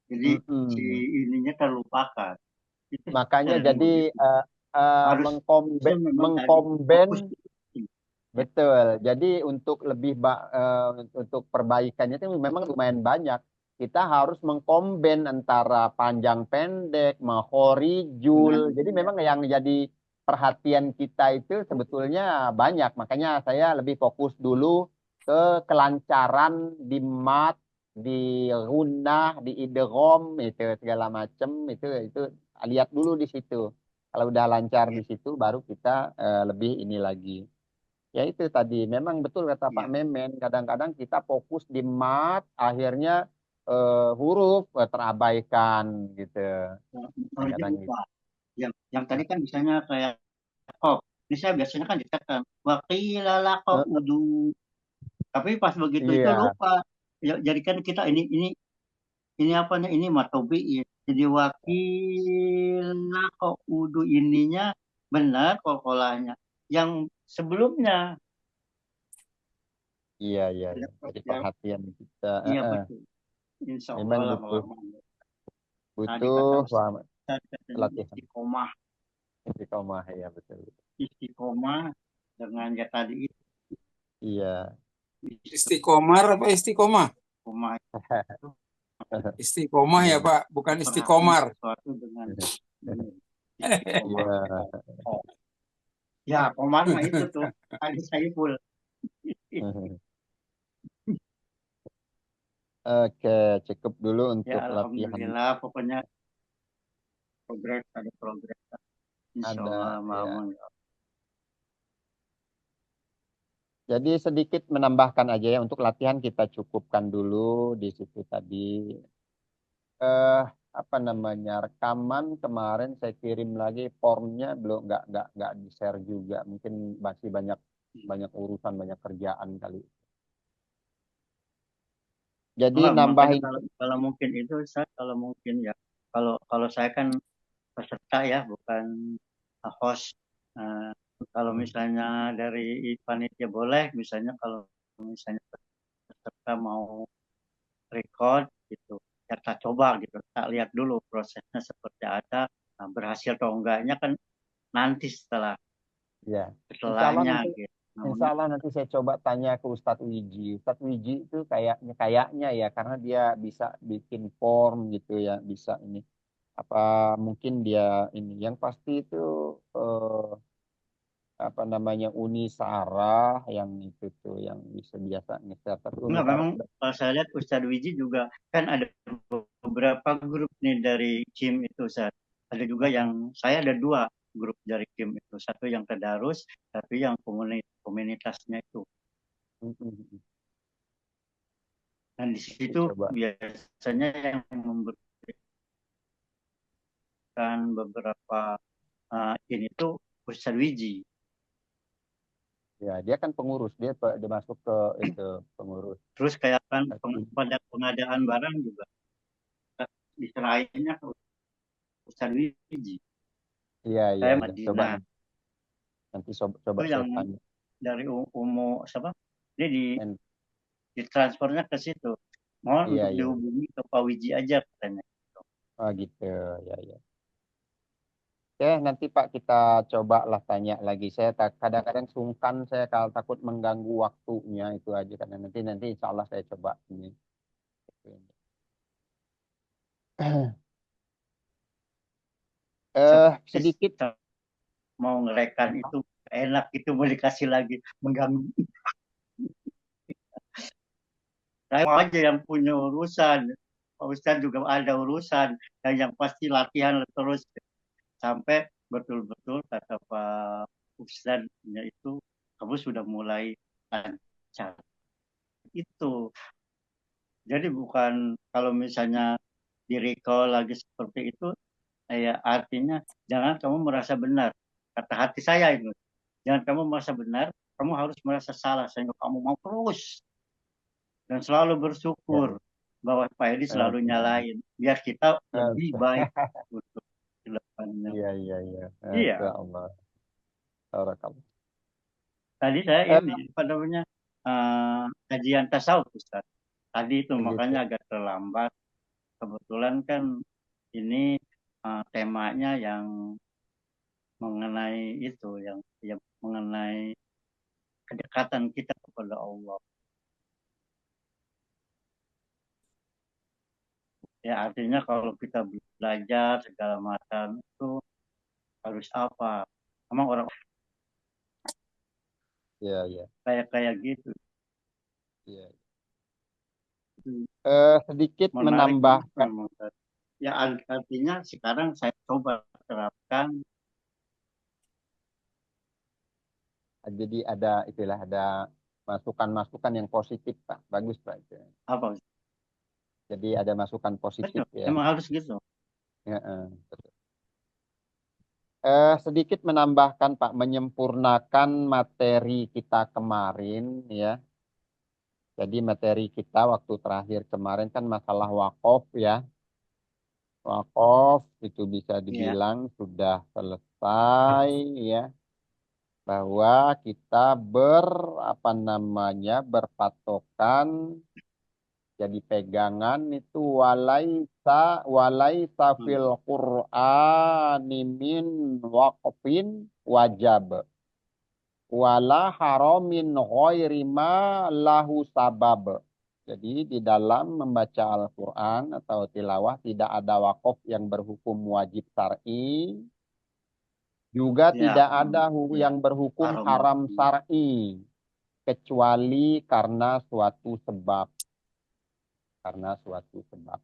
Jadi si Mm-mm. ininya terlupakan. Itu Makanya sering jadi begitu. mengkomben Harusnya memang tadi mengkomben fokus. Ya, betul. Jadi untuk lebih untuk perbaikannya itu memang lumayan banyak. Kita harus mengkomben antara panjang pendek, mahorijul. dengan Jadi ya, memang yang jadi perhatian kita itu sebetulnya banyak. Makanya saya lebih fokus dulu ke kelancaran di mat, di gunnah, di idgham itu segala macam itu lihat dulu di situ. Kalau udah lancar ya, di situ baru kita lebih ini lagi. Ya itu tadi, memang betul kata Pak ya. Memen, kadang-kadang kita fokus di mat, akhirnya huruf terabaikan gitu. Kalau Kadang-kadang gitu. lupa. Yang tadi kan misalnya kayak oh, ini saya biasanya kan ditekan wakilala kok Eh, udu. Tapi pas begitu itu iya, lupa. Ya, jadi kan kita ini apa nih? Ini matobi. Ya. Jadi wakilala kok udu ininya benar kolkolanya. Yang sebelumnya Iya, iya, Ada iya. Jadi ya, perhatian kita, iya betul. Insya Allah memang butuh lama-lama. Tadi kata butuh Ustaz katanya latihan istiqomah, istiqomah ya betul. istiqomah dengan ya tadi itu Iya. Istiqomar apa istiqomah? istiqomah itu Istiqomah ya Iya. Pak, bukan memperhatikan istiqomar. sesuatu dengan istiqomah. Iya. Oh, ya, komar mah itu tuh. Tadi saya full. Oke, cukup dulu Ya, untuk latihan. alhamdulillah. Pokoknya progres, ada progres. Insya Allah, Ada ya. mau. Jadi sedikit menambahkan aja ya untuk latihan kita cukupkan dulu di situ tadi. Eh apa namanya rekaman kemarin saya kirim lagi formnya belum nggak di share juga mungkin masih banyak banyak urusan banyak kerjaan kali. Jadi Enggak, makanya nambahin kalau mungkin itu saya kalau mungkin ya kalau kalau saya kan peserta ya bukan host. Eh, kalau misalnya dari panitia boleh, misalnya kalau misalnya peserta mau record gitu, ya kita coba gitu, kita lihat dulu prosesnya seperti ada, nah, berhasil atau enggaknya kan nanti ya. Insya Allah setelahnya nanti gitu. Insya Namanya Allah nanti saya coba tanya ke Ustadz Wiji. Ustadz Wiji itu kayaknya ya karena dia bisa bikin form gitu ya bisa ini apa mungkin dia ini yang pasti itu apa namanya Uni Sarah yang itu tuh yang bisa biasa nge-share tapi Uni enggak, Sarah memang kalau saya lihat Ustadz Wiji juga kan ada beberapa grup nih dari Kim itu Ustadz. Ada juga yang saya ada dua grup dari Kim itu. Satu yang tadarus, satu yang komunitasnya itu. Dan di nanti situ coba biasanya yang memberikan beberapa ini tuh Ustadz Wiji. ya dia kan pengurus dia masuk ke itu pengurus. Terus kayak kan pada pengadaan barang juga diserahinnya ke Ustadz Wiji. Iya iya Saya iya coba Madinah nanti coba itu saya yang tanya. dari umum siapa? Dia And, ditransfernya ke situ. Mohon iya untuk iya iya. dihubungi ke Pak Wiji aja katanya. Oh gitu ya ya. Oke, nanti Pak kita coba lah tanya lagi. Saya kadang-kadang sungkan saya kalau takut mengganggu waktunya itu aja karena nanti nanti Insya Allah saya coba ini. Sedikit Mau ngerekan itu enak itu mau dikasih lagi mengganggu. Saya mau aja yang punya urusan. Pak Ustadz juga ada urusan. Dan yang pasti latihan terus sampai betul-betul kata Pak Ustadznya itu kamu sudah mulai lancar. Itu. Jadi bukan kalau misalnya di recall lagi seperti itu, artinya jangan kamu merasa benar. Kata hati saya itu, jangan kamu merasa benar, kamu harus merasa salah sehingga kamu mau terus dan selalu ya. bersyukur bahwa Pak Edi selalu Oke. nyalain biar kita lebih Oke. baik untuk ke depannya. Iya iya iya. Insya Iya, Allah. Barakallah. tadi saya Eh, ini apa namanya kajian tasawuf Ustaz. Tadi itu begitu. makanya agak terlambat. Kebetulan kan ini temanya yang mengenai itu, yang mengenai kedekatan kita kepada Allah. Ya artinya kalau kita belajar segala macam itu harus apa? Emang orang Iya iya kayak kayak gitu. iya. Sedikit Menarik juga menambahkan. memang. Ya artinya sekarang saya coba terapkan Jadi ada itulah ada masukan-masukan yang positif Pak. Bagus Pak. Itu. apa? Jadi ada masukan Betul, positif ya. memang harus gitu. Ya, betul. Sedikit menambahkan Pak, menyempurnakan materi kita kemarin ya. Jadi materi kita waktu terakhir kemarin kan masalah wakaf ya. Wakaf itu bisa Ya, dibilang sudah selesai ya. bahwa kita berpatokan jadi pegangan itu walaisa fil Qur'ani min waqfin wajab wala haramin ghairi ma lahu sabab. Jadi di dalam membaca Al-Quran atau tilawah tidak ada wakaf yang berhukum wajib syar'i, juga Ya, tidak ada ya, yang berhukum haram. haram syar'i, kecuali karena suatu sebab. Karena suatu sebab.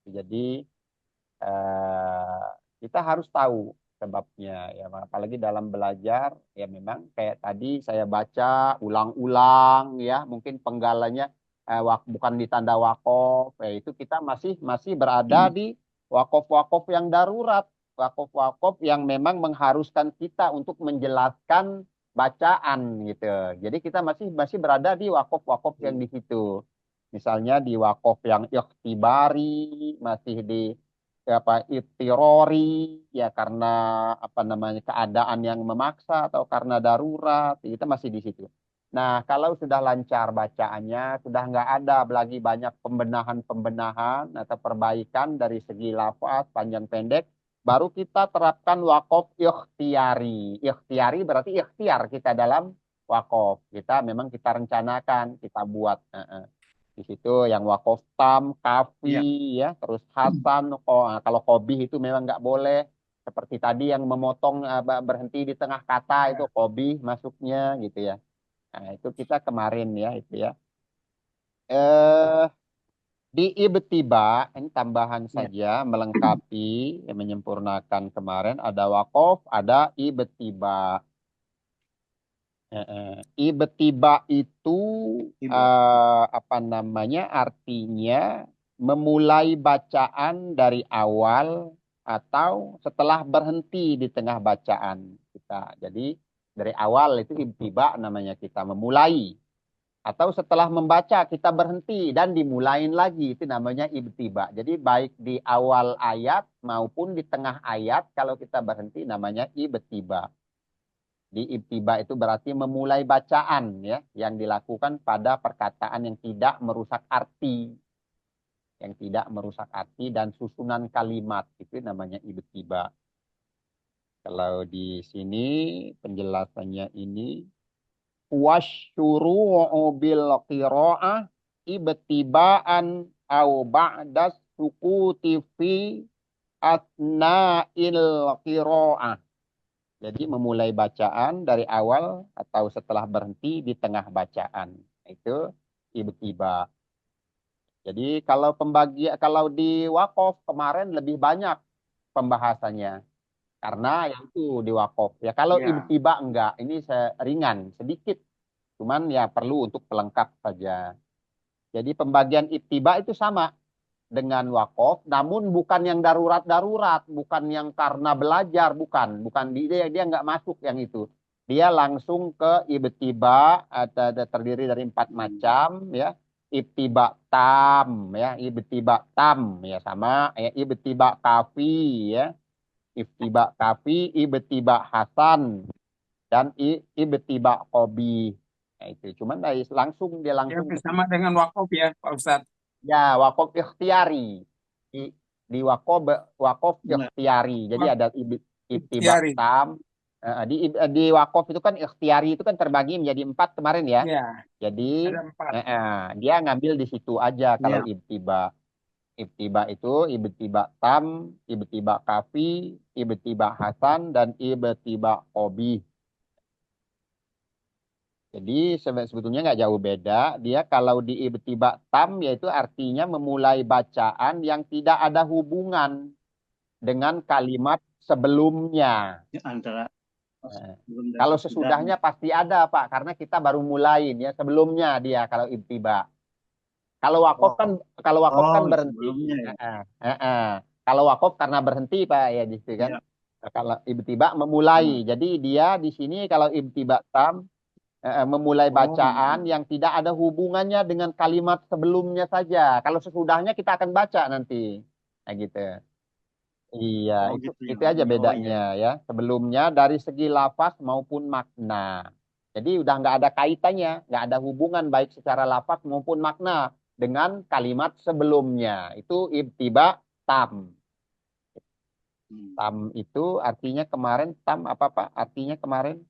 Jadi kita harus tahu sebabnya ya, apalagi dalam belajar ya, memang kayak tadi saya baca ulang-ulang ya, mungkin penggalanya bukan di tanda wakof ya, itu kita masih berada di wakof-wakof yang darurat, wakof-wakof yang memang mengharuskan kita untuk menjelaskan bacaan gitu. Jadi kita masih berada di wakof-wakof yang di situ. Misalnya di wakof yang ikhtibari, masih di itirori ya, karena keadaan yang memaksa atau karena darurat, kita masih di situ. Nah, kalau sudah lancar bacaannya, sudah nggak ada lagi banyak pembenahan atau perbaikan dari segi lafaz panjang pendek, baru kita terapkan wakof ikhtiari. Ikhtiari berarti ikhtiar kita dalam wakof. Kita rencanakan, kita buat. Di situ yang wakof tam, kafi, ya, terus hasan. Kalau kobih itu memang nggak boleh. Seperti tadi yang memotong berhenti di tengah kata itu kobih masuknya gitu ya. Nah, itu kita kemarin ya itu ya. Di ibtiba ini tambahan saja melengkapi, menyempurnakan kemarin, ada wakof, ada ibtiba. Ibtiba itu artinya memulai bacaan dari awal atau setelah berhenti di tengah bacaan kita. Jadi dari awal itu ibtiba namanya, kita memulai, atau setelah membaca kita berhenti dan dimulain lagi, itu namanya ibtiba. Jadi baik di awal ayat maupun di tengah ayat kalau kita berhenti namanya ibtiba. Di ibtiba itu berarti memulai bacaan ya, yang dilakukan pada perkataan yang tidak merusak arti, dan susunan kalimat, itu namanya ibtiba. Kalau di sini penjelasannya ini, wasyuru'u bil qira'ah ibtibaan au ba'das sukuti fi atna'il qira'ah. Jadi memulai bacaan dari awal atau setelah berhenti di tengah bacaan. Itu ibtiba. Jadi kalau di wakof kemarin lebih banyak pembahasannya. Karena yang itu di wakof. Ya kalau ibtiba enggak, ini ringan, sedikit. Cuman ya perlu untuk pelengkap saja. Jadi pembagian ibtiba itu sama dengan wakof, namun bukan yang darurat-darurat, bukan yang karena belajar, bukan dia nggak masuk yang itu. Dia langsung ke ibtiba, ada terdiri dari 4 macam ya. Ibtiba tam ya, ibtiba tam ya, sama ya, ibtiba kafi ya, ibtiba hasan, dan ibtiba qobi. Nah, itu cuman dia langsung Sama dengan wakaf ya, Pak Ustadz. ya, wakof ikhtiari. Di wakof ikhtiari. Jadi ada ibtiba Ikhtiari. tam. Di wakof itu kan ikhtiari itu kan terbagi menjadi 4 kemarin ya. Ya, Jadi ada 4. dia ngambil di situ aja kalau Ya. ibtiba. Ibtiba itu ibtiba tam, ibtiba kafi, ibtiba hasan, dan ibtiba qobi. Jadi sebetulnya nggak jauh beda. Dia kalau di ibtiba tam yaitu artinya memulai bacaan yang tidak ada hubungan dengan kalimat sebelumnya. Antara Kalau sesudahnya pasti ada Pak, karena kita baru mulain ya, sebelumnya dia kalau ibtiba. Kalau wakof kan berhenti. Kalau wakof karena berhenti Pak ya gitu kan. Kalau ibtiba memulai. Jadi dia di sini kalau ibtiba tam memulai bacaan yang tidak ada hubungannya dengan kalimat sebelumnya saja. Kalau sesudahnya kita akan baca nanti. Nah gitu. Iya, Oh gitu ya. itu aja Oh iya. bedanya ya. Sebelumnya dari segi lafaz maupun makna. Jadi udah nggak ada kaitannya, nggak ada hubungan baik secara lafaz maupun makna dengan kalimat sebelumnya. Itu ibtiba tam. Hmm. Tam itu artinya kemarin, tam apa Pak? Artinya kemarin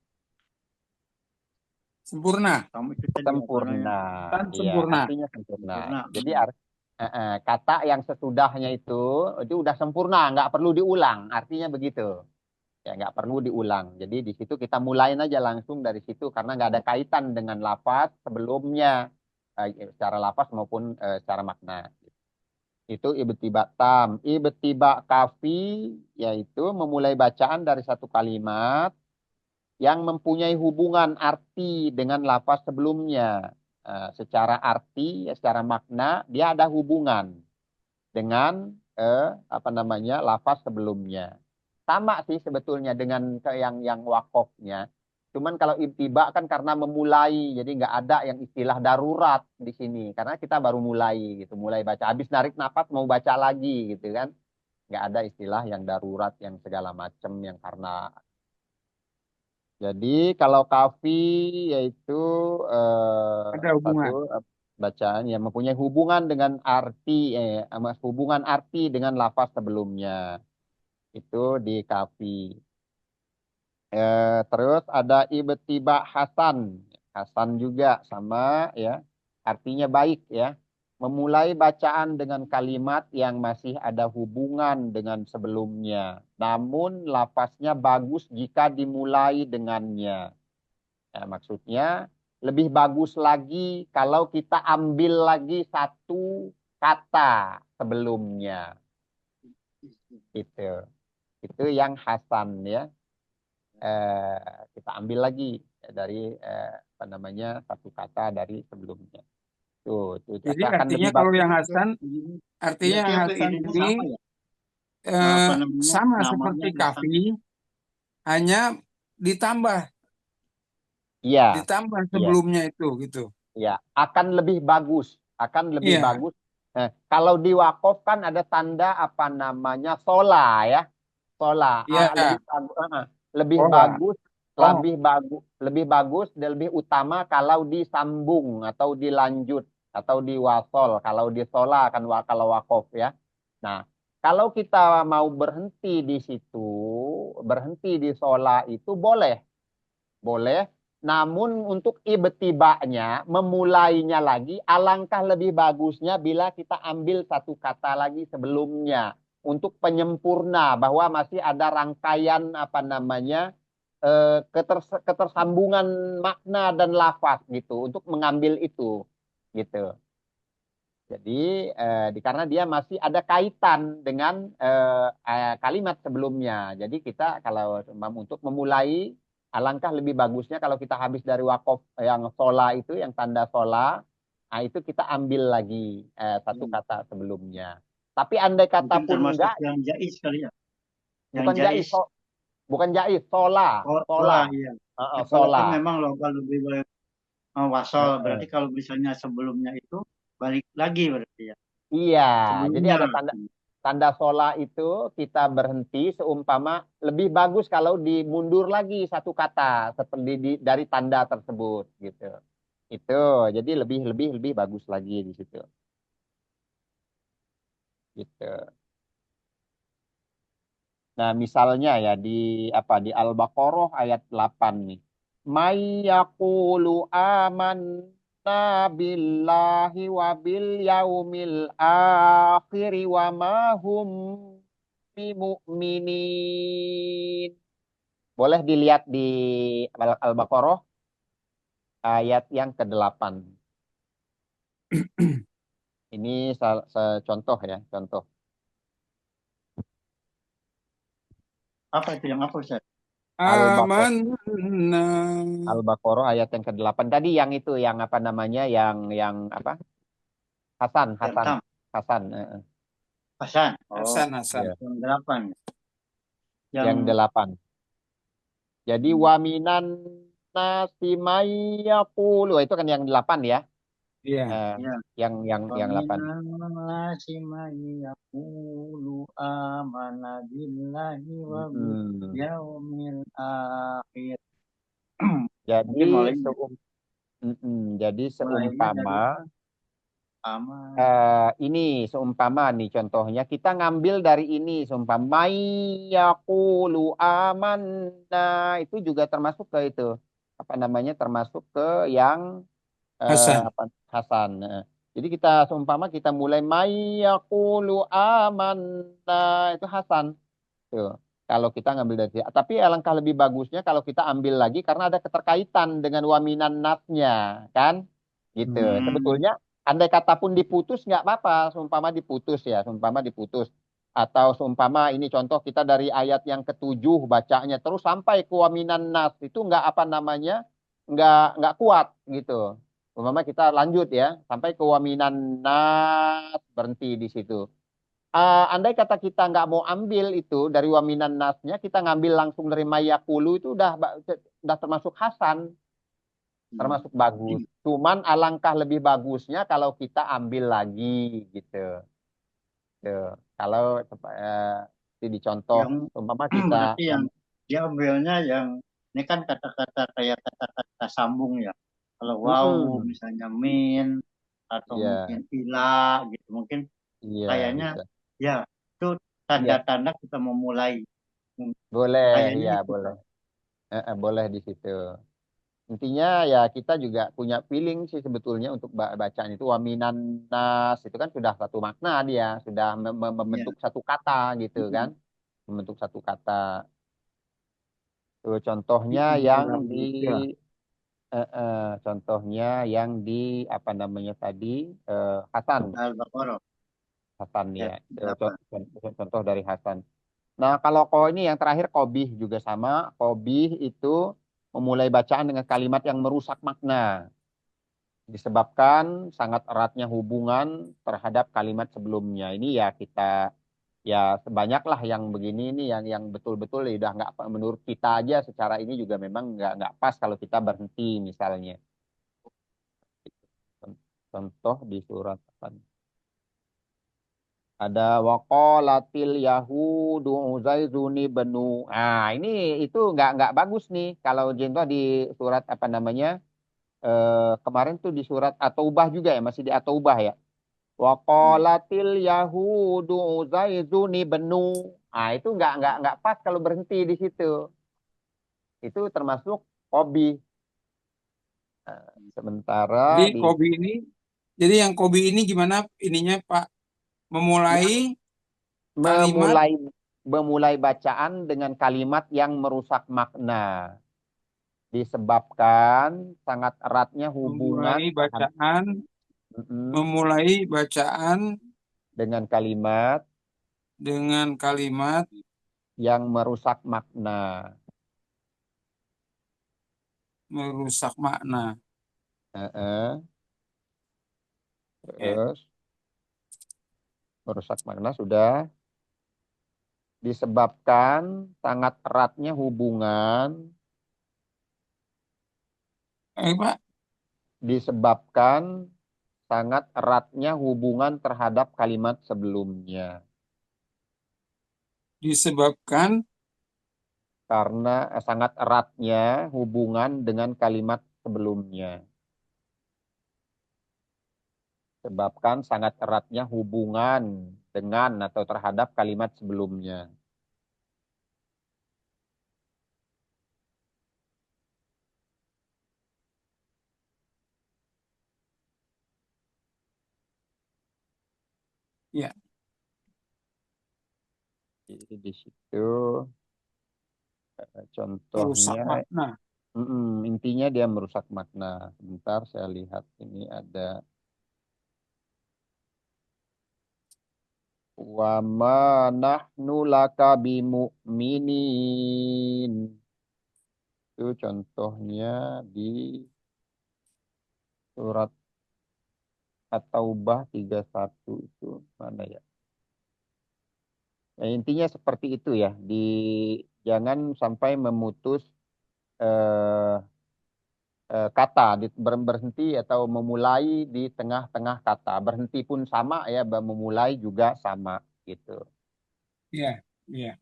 Sempurna. Kamu itu tadi apa namanya? sempurna. Kan Iya, sempurna. artinya sempurna. Sempurna. Jadi kata yang sesudahnya itu udah sempurna, nggak perlu diulang. Artinya begitu. Ya nggak perlu diulang. Jadi di situ kita mulain aja langsung dari situ karena nggak ada kaitan dengan lafaz sebelumnya secara lafaz maupun secara makna. Itu ibtiba tam. Ibtiba kafi yaitu memulai bacaan dari satu kalimat yang mempunyai hubungan arti dengan lafaz sebelumnya. Secara arti, secara makna dia ada hubungan dengan apa namanya lafaz sebelumnya. Sama sih sebetulnya dengan yang wakofnya. Cuman kalau ibtiba kan karena memulai, jadi nggak ada yang istilah darurat di sini. Karena kita baru mulai gitu, mulai baca. Habis narik nafas mau baca lagi gitu kan. Nggak ada istilah yang darurat, yang segala macam, yang karena. Jadi kalau kafi yaitu Ada satu hubungan. bacaan yang mempunyai hubungan dengan arti, hubungan arti dengan lafaz sebelumnya. Itu di kafi. Terus ada ibtiba hasan. Hasan juga sama ya. Artinya baik ya. Memulai bacaan dengan kalimat yang masih ada hubungan dengan sebelumnya. Namun lafaznya bagus jika dimulai dengannya. Ya, maksudnya lebih bagus lagi kalau kita ambil lagi satu kata sebelumnya. Itu. Itu yang hasan ya. Kita ambil lagi dari apa namanya satu kata dari sebelumnya. Tuh Jadi kita akan artinya lebih kalau bagus. yang Hasan, artinya Berarti yang apa Hasan ininya ini sama ya? Apa namanya? sama Namanya seperti yang sama. kafi, hanya ditambah, Iya, ditambah iya, sebelumnya itu gitu. iya. Akan lebih bagus, akan lebih Iya, bagus. Kalau di wakaf kan ada tanda apa namanya sola ya, sola. iya, Lebih pola. bagus, Oh, lebih bagus dan lebih utama kalau disambung atau dilanjut atau diwasol. Kalau di sola kan kalau wakaf ya. Nah, kalau kita mau berhenti di situ, berhenti di sola itu boleh, boleh. Namun untuk ibtibanya, memulainya lagi, alangkah lebih bagusnya bila kita ambil satu kata lagi sebelumnya untuk penyempurna bahwa masih ada rangkaian apa namanya ketersambungan makna dan lafaz gitu untuk mengambil itu gitu. Jadi karena dia masih ada kaitan dengan kalimat sebelumnya. Jadi kita kalau untuk memulai alangkah lebih bagusnya kalau kita habis dari wakaf yang sola itu yang tanda sola, nah itu kita ambil lagi satu Hmm. kata sebelumnya. Tapi andai kata Mungkin pun termasuk enggak, yang jais kali ya. Yang bukan jais, jais. bukan jais, sola, Oh, sola, lah iya. Ya, kalau kan sola. memang logam lebih baik wasol. Berarti kalau misalnya sebelumnya itu balik lagi berarti ya. Iya, jadi Sebelumnya. ada tanda tanda sola itu kita berhenti seumpama lebih bagus kalau dimundur lagi satu kata seperti dari tanda tersebut gitu. Itu jadi lebih lebih lebih bagus lagi di situ. Gitu. Nah, misalnya ya di apa di Al-Baqarah ayat 8 nih. May yaqulu amanna billahi wa bil yaumil akhir wa ma hum bimu'minin. Boleh dilihat di Al-Baqarah ayat yang ke-8. Ini contoh ya, contoh. Apa itu yang apa Ustaz? Al-Baqarah amanna. Al-Baqarah ayat yang ke-8 tadi yang itu yang apa namanya yang apa? Hasan, Yang Hasan, tam. Hasan. Hasan. Oh, Hasan, Hasan. Ya. yang 8. Yang Yang 8. Jadi waminan nasi mayyaqulu itu kan yang 8 ya. Iya. Ya, Yang 8. waminan nasi man yaqulu amana billahi wa bil Mm-mm. yaumil akhir. Mungkin Jadi mulainya jadi mulainya dari seumpama aman. ini seumpama nih contohnya kita ngambil dari ini seumpama yaqulu amanna itu juga termasuk ke itu apa namanya termasuk ke yang Hasan. apa Hasan. Nah, jadi kita seumpama kita mulai yaqulu amanna itu Hasan tuh. Kalau kita ngambil dari tapi alangkah lebih bagusnya kalau kita ambil lagi karena ada keterkaitan dengan waminan nasnya kan gitu. Hmm, Sebetulnya andai kata pun diputus nggak apa-apa, seumpama diputus ya, seumpama diputus. Atau seumpama ini contoh kita dari ayat yang ketujuh bacanya terus sampai ke waminan nas itu nggak apa namanya nggak kuat gitu. Umpama kita lanjut ya sampai ke waminan nas berhenti di situ. Andai kata kita nggak mau ambil itu dari waminan nasnya, kita ngambil langsung dari mayakulu itu udah termasuk hasan, termasuk bagus. Cuman alangkah lebih bagusnya kalau kita ambil lagi gitu. Tuh. Kalau dicontoh, yang umpama kita berarti yang diambilnya yang ini kan kata-kata kayak kata-kata sambung ya. Kalau wow Mm-mm. misalnya min atau Iya, mungkin ila gitu mungkin iya kayaknya bisa. ya itu Iya, tanda-tanda kita memulai. boleh, Kayaknya ya itu boleh. Kak. Boleh di situ. Intinya ya kita juga punya feeling sih sebetulnya untuk bacaan itu waminan nas itu kan sudah satu makna dia, sudah Iya. membentuk satu kata gitu kan, Mm-mm. membentuk satu kata. Tuh, contohnya yang Luar di biasa. contohnya yang di apa namanya tadi Hasan, Al-Baqarah Hasan ya ya, berapa? contoh dari Hasan. Nah kalau ini yang terakhir kobih juga sama, kobih itu memulai bacaan dengan kalimat yang merusak makna. Disebabkan sangat eratnya hubungan terhadap kalimat sebelumnya. Ini ya kita ya sebanyaklah yang begini ini yang betul-betul ya udah nggak menurut kita aja secara ini juga memang nggak pas kalau kita berhenti misalnya. Contoh di surat apa? Ada waqalatil yahudu uzaizuni benu. Ah ini itu nggak bagus nih kalau contoh di surat apa namanya kemarin tuh di surat At-Taubah juga ya masih di At-Taubah ya. Hmm. Waqalatil yahudu uzaizuni benu. Ah itu nggak pas kalau berhenti di situ. Itu termasuk hobi. Jadi Sementara di Kobi ini, jadi yang Kobi ini gimana ininya Pak? ya, Memulai kalimat, memulai memulai bacaan dengan kalimat yang merusak makna disebabkan sangat eratnya hubungan memulai terhadap bacaan, memulai bacaan dengan kalimat dengan kalimat yang merusak makna. merusak makna. Heeh. Ya. Terus merusak makna sudah disebabkan sangat eratnya hubungan Pak, disebabkan sangat eratnya hubungan terhadap kalimat sebelumnya disebabkan karena sangat eratnya hubungan dengan kalimat sebelumnya sebabkan sangat eratnya hubungan dengan atau terhadap kalimat sebelumnya. ya Jadi di situ merusak contohnya makna. intinya dia merusak makna. Sebentar saya lihat ini ada wa ma nahnu laka bimu'minin. Itu contohnya di surat At-Taubah 31 itu mana ya? Ya, intinya seperti itu ya. Jangan sampai memutus eh, kata, berhenti atau memulai di tengah-tengah kata. Berhenti pun sama ya, memulai juga sama gitu. Iya, iya.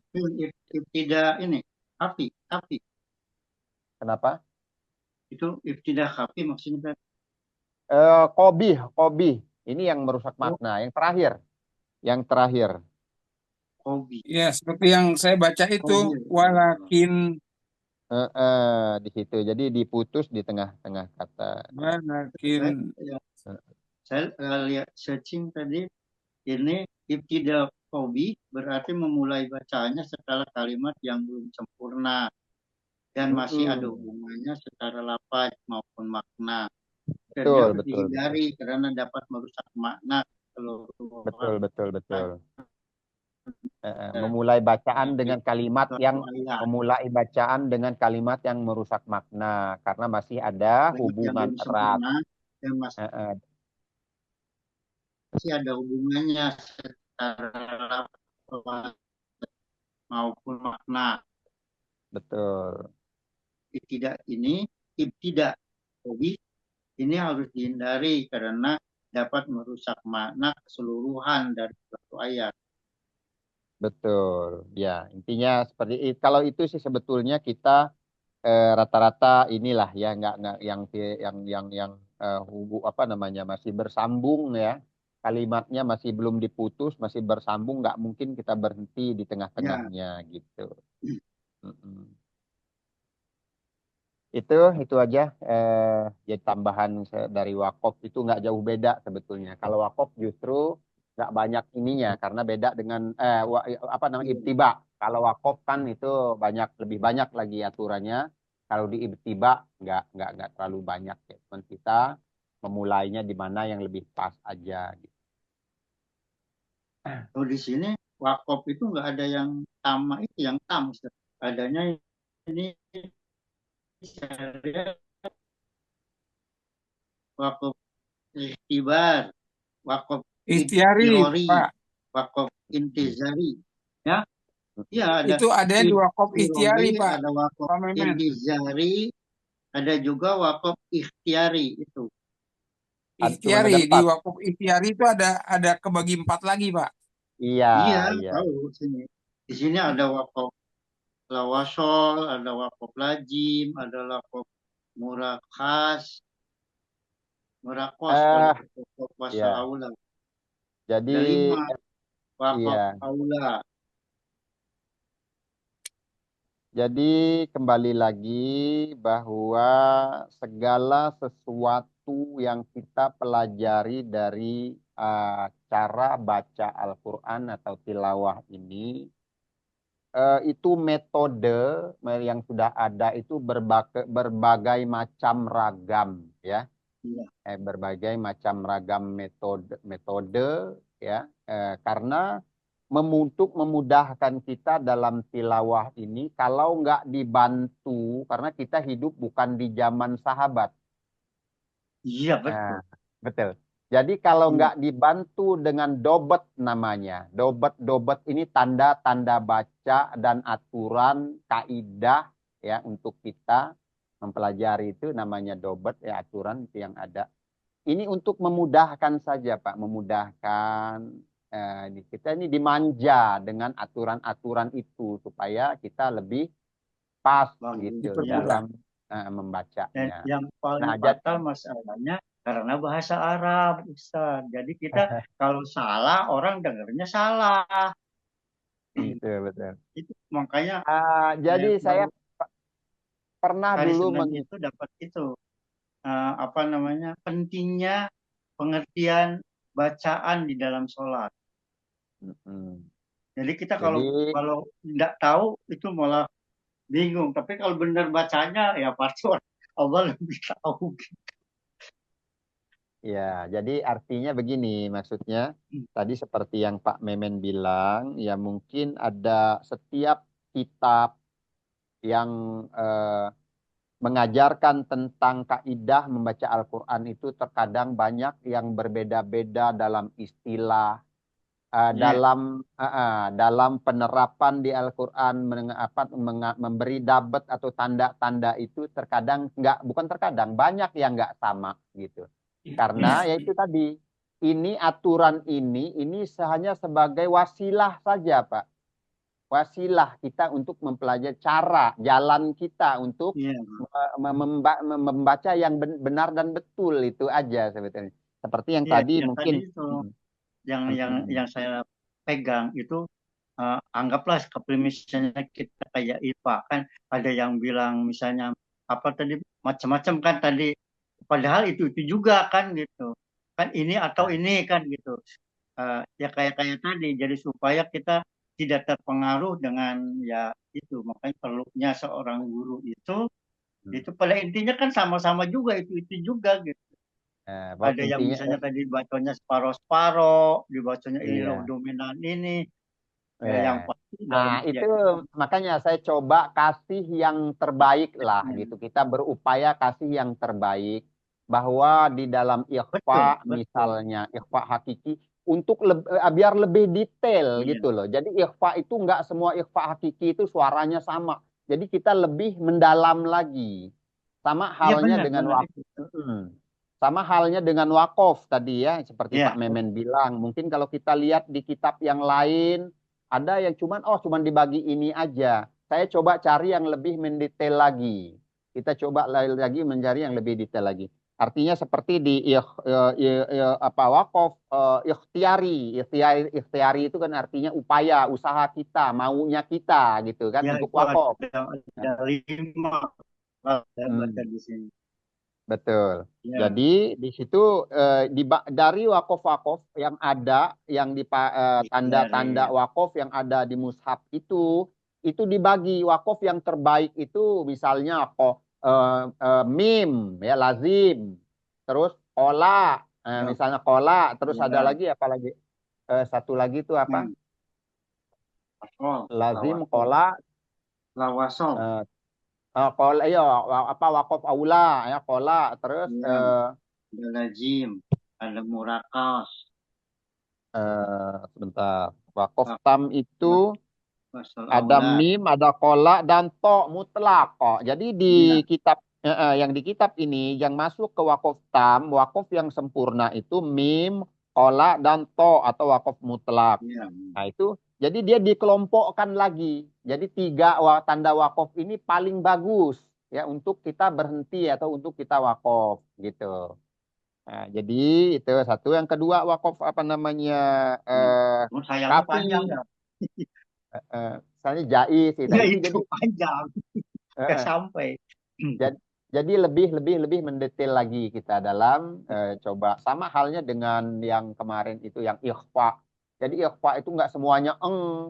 Ibtidah ini, api. Kenapa? Itu ibtidah api maksudnya. Kobih. Ini yang merusak Oh, makna. Yang terakhir. hobi. Iya, seperti yang saya baca itu, Hobi. walakin, Di situ. Jadi diputus di tengah-tengah kata. walakin, Ya, Eh, saya lihat searching tadi, ini ibtidah hobi berarti memulai bacanya setelah kalimat yang belum sempurna dan masih ada mm-mm. hubungannya secara lafaz maupun makna. Dan Betul, harus betul, betul. dihindari karena dapat merusak makna Betul, keseluruhan betul, betul. Memulai bacaan dengan kalimat yang suatu ayat. merusak makna karena masih ada Kalimat yang hubungan belum erat. sempurna dan Eh, eh, masih ada hubungannya secara lafaz maupun makna. betul, Ibtidak hobi ini harus dihindari karena dapat merusak makna keseluruhan dari suatu ayat. betul. Ya, intinya seperti itu. Kalau itu sih sebetulnya kita rata-rata inilah ya, nggak yang apa namanya, masih bersambung ya. Kalimatnya masih belum diputus, masih bersambung, nggak mungkin kita berhenti di Ya, tengah-tengahnya gitu. Mm-mm. Itu aja, jadi tambahan dari wakaf itu nggak jauh beda sebetulnya. Kalau wakaf justru nggak banyak ininya karena beda dengan apa namanya, ibtiba. Kalau wakaf kan itu lebih banyak lagi aturannya. Kalau di ibtiba nggak terlalu banyak ya. Cuman kita memulainya di mana yang lebih pas aja gitu. kalau di sini wakaf itu nggak ada yang tama itu yang tam. Ustaz. Adanya ini saya lihat wakaf ikhtibar, wakaf ikhtiari, idtirori, Pak. wakaf intizari. Ya, iya ada Itu ada dua wakaf ikhtiari, idtirori, Pak. ada wakaf Pak Memen. intizari, ada juga wakaf ikhtiari itu. Cuma ada Ikhtiari, di 4. wakaf ikhtiari itu ada kebagi 4 lagi, Pak. Iya, Iya, iya. tahu sini. Di sini ada wakaf lawasol, ada wakaf lajim, ada wakaf murakas, murakos kalau Eh, wakaf wasal iya. aula. Jadi Ada 5 wakaf iya. aula. Jadi kembali lagi bahwa segala sesuatu yang kita pelajari dari cara baca Al-Quran atau tilawah ini, itu metode yang sudah ada itu berbagai macam ragam ya. Iya. Berbagai macam ragam metode ya, karena untuk memudahkan kita dalam tilawah ini, kalau nggak dibantu, karena kita hidup bukan di zaman sahabat. Iya, Nah, betul. betul. Jadi kalau Iya. nggak dibantu dengan dobet namanya, dobet ini tanda-tanda baca dan aturan kaidah ya untuk kita mempelajari, itu namanya dobet ya, aturan itu yang ada. Ini untuk memudahkan saja Pak, memudahkan kita ini dimanja dengan aturan-aturan itu supaya kita lebih pas Bagus. gitu Ya. Dipermudah. dalam Dan membacanya. yang paling Nah, fatal masalahnya karena bahasa Arab, Ustaz. Jadi kita kalau salah, orang dengarnya salah. betul, betul. Itu makanya Jadi saya saya baru pernah hari dulu Senin itu dapat itu apa namanya pentingnya pengertian bacaan di dalam sholat. Mm-mm. Jadi kita Jadi kalau kalau tidak tahu itu malah bingung. Tapi kalau benar bacanya ya pasti Allah lebih tahu. ya, jadi artinya begini maksudnya. Tadi seperti yang Pak Memen bilang, ya mungkin ada setiap kitab yang mengajarkan tentang kaidah membaca Al-Quran itu terkadang banyak yang berbeda-beda dalam istilah Ya, dalam penerapan di Al-Quran memberi dabat atau tanda-tanda itu terkadang bukan terkadang banyak yang nggak sama gitu. Karena ya itu tadi, ini aturan ini hanya sebagai wasilah saja, Pak. Wasilah kita untuk mempelajari jalan kita untuk iya, membaca yang benar dan betul, itu aja sebetulnya. Seperti yang iya, tadi yang tadi mungkin. itu yang Mm, yang mm, mm. yang saya pegang itu, anggaplah seperti misalnya kita kayak IPA kan, ada yang bilang misalnya apa tadi, macam-macam kan tadi, padahal itu juga kan gitu kan, ini atau Nah, ini kan gitu. Ya kayak kayak tadi, jadi supaya kita tidak terpengaruh dengan ya itu, makanya perlunya seorang guru mm. itu pada intinya kan sama-sama juga, itu juga gitu. Bahwa Ada yang intinya misalnya tadi bacanya separoh-separoh, dibacanya ini loh iya. dominan ini, ya Ya. yang pasti Nah, dalam ya itu itu. makanya saya coba kasih yang terbaik lah gitu. Ya, Kita berupaya kasih yang terbaik, bahwa di dalam ikhfa betul, betul. misalnya ikhfa hakiki untuk biar lebih detail Iya, gitu loh. Jadi ikhfa itu nggak semua ikhfa hakiki itu suaranya sama. Jadi kita lebih mendalam lagi. Sama iya halnya benar, dengan benar itu. sama halnya dengan wakaf tadi ya, seperti Pak Ya, Memen bilang. Mungkin kalau kita lihat di kitab yang lain, ada yang cuman dibagi ini aja. Saya coba cari yang lebih mendetail lagi. Kita coba lagi mencari yang lebih detail lagi. Artinya seperti di wakaf ikhtiari. Ikhtiari itu kan artinya upaya, usaha kita, maunya kita gitu kan ya untuk itu wakaf. ada 5 kalau saya baca Hmm. di sini. Betul. Ya, Jadi di situ dari wakaf-wakaf yang ada, yang di dari tanda-tanda ya, wakaf yang ada di mushaf itu dibagi wakaf yang terbaik itu misalnya kok mim ya lazim, terus kola, ya, misalnya kola, terus ada ya, lagi apa lagi? Satu lagi itu apa? hmm, wasol, Lazim, lawasol, kola, lawasol, eh, kola, iya, apa wakaf aula ya kola, terus ya, ada lazim, ada murakas, sebentar. Wakaf tam itu wasol ada aulad, mim, ada kola, dan to mutlak kok. Jadi di ya, kitab yang di kitab ini yang masuk ke wakaf tam, wakaf yang sempurna itu mim, kola, dan to atau wakaf mutlak. ya, Nah itu jadi dia dikelompokkan lagi. Jadi tiga tanda wakaf ini paling bagus ya untuk kita berhenti atau untuk kita wakaf gitu. Nah, jadi itu satu. Yang kedua wakaf apa namanya ya. eh Sayangnya kafi, panjang ya. misalnya jais itu. Ya Itu itu jadi panjang, eh, nggak eh, sampai. jadi lebih mendetail lagi kita dalam coba sama halnya dengan yang kemarin itu yang ikhfa. Jadi ikhfa itu nggak semuanya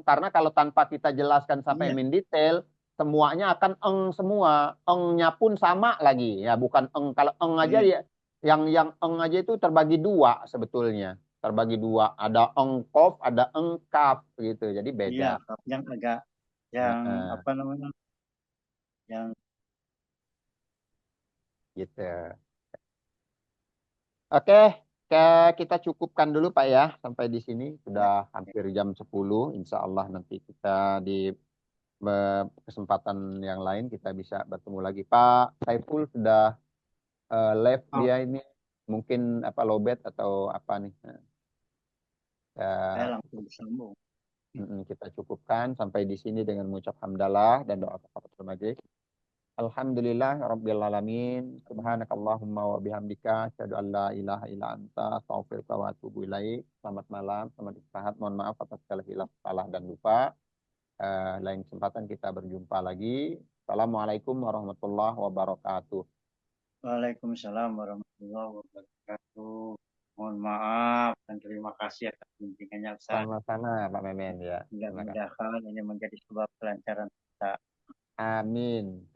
karena kalau tanpa kita jelaskan sampai Iya, mendetail semuanya akan semua. Engnya pun sama lagi ya, bukan kalau aja iya, ya, yang aja itu terbagi dua sebetulnya. Terbagi dua, ada kof, ada kaf gitu. Jadi iya. beda. Yang agak, Eh, yang eh, apa namanya, yang gitu. Oke, kita cukupkan dulu Pak ya sampai di sini ya, sudah hampir jam 10. Insya Allah nanti kita di kesempatan yang lain kita bisa bertemu lagi. Pak Saiful sudah live oh, dia ini mungkin apa lobet atau apa nih? Nah, saya ya, langsung bersambung. kita cukupkan sampai di sini dengan mengucap hamdalah dan doa kafaratul majlis. Alhamdulillah Rabbil Alamin. Subhanakallahumma wa bihamdika. Asyhadu an la ilaha illa anta. Astaghfiruka wa atubu ilaik. Selamat malam, selamat istirahat. Mohon maaf atas segala hilaf, salah dan lupa. Lain kesempatan kita berjumpa lagi. Assalamualaikum warahmatullahi wabarakatuh. Waalaikumsalam warahmatullahi wabarakatuh. Mohon maaf dan terima kasih atas bimbingannya Ustaz. Sama-sama Pak Memen ya. Terima kasih. Mudah-mudahan ini menjadi sebuah kelancaran kita. Amin.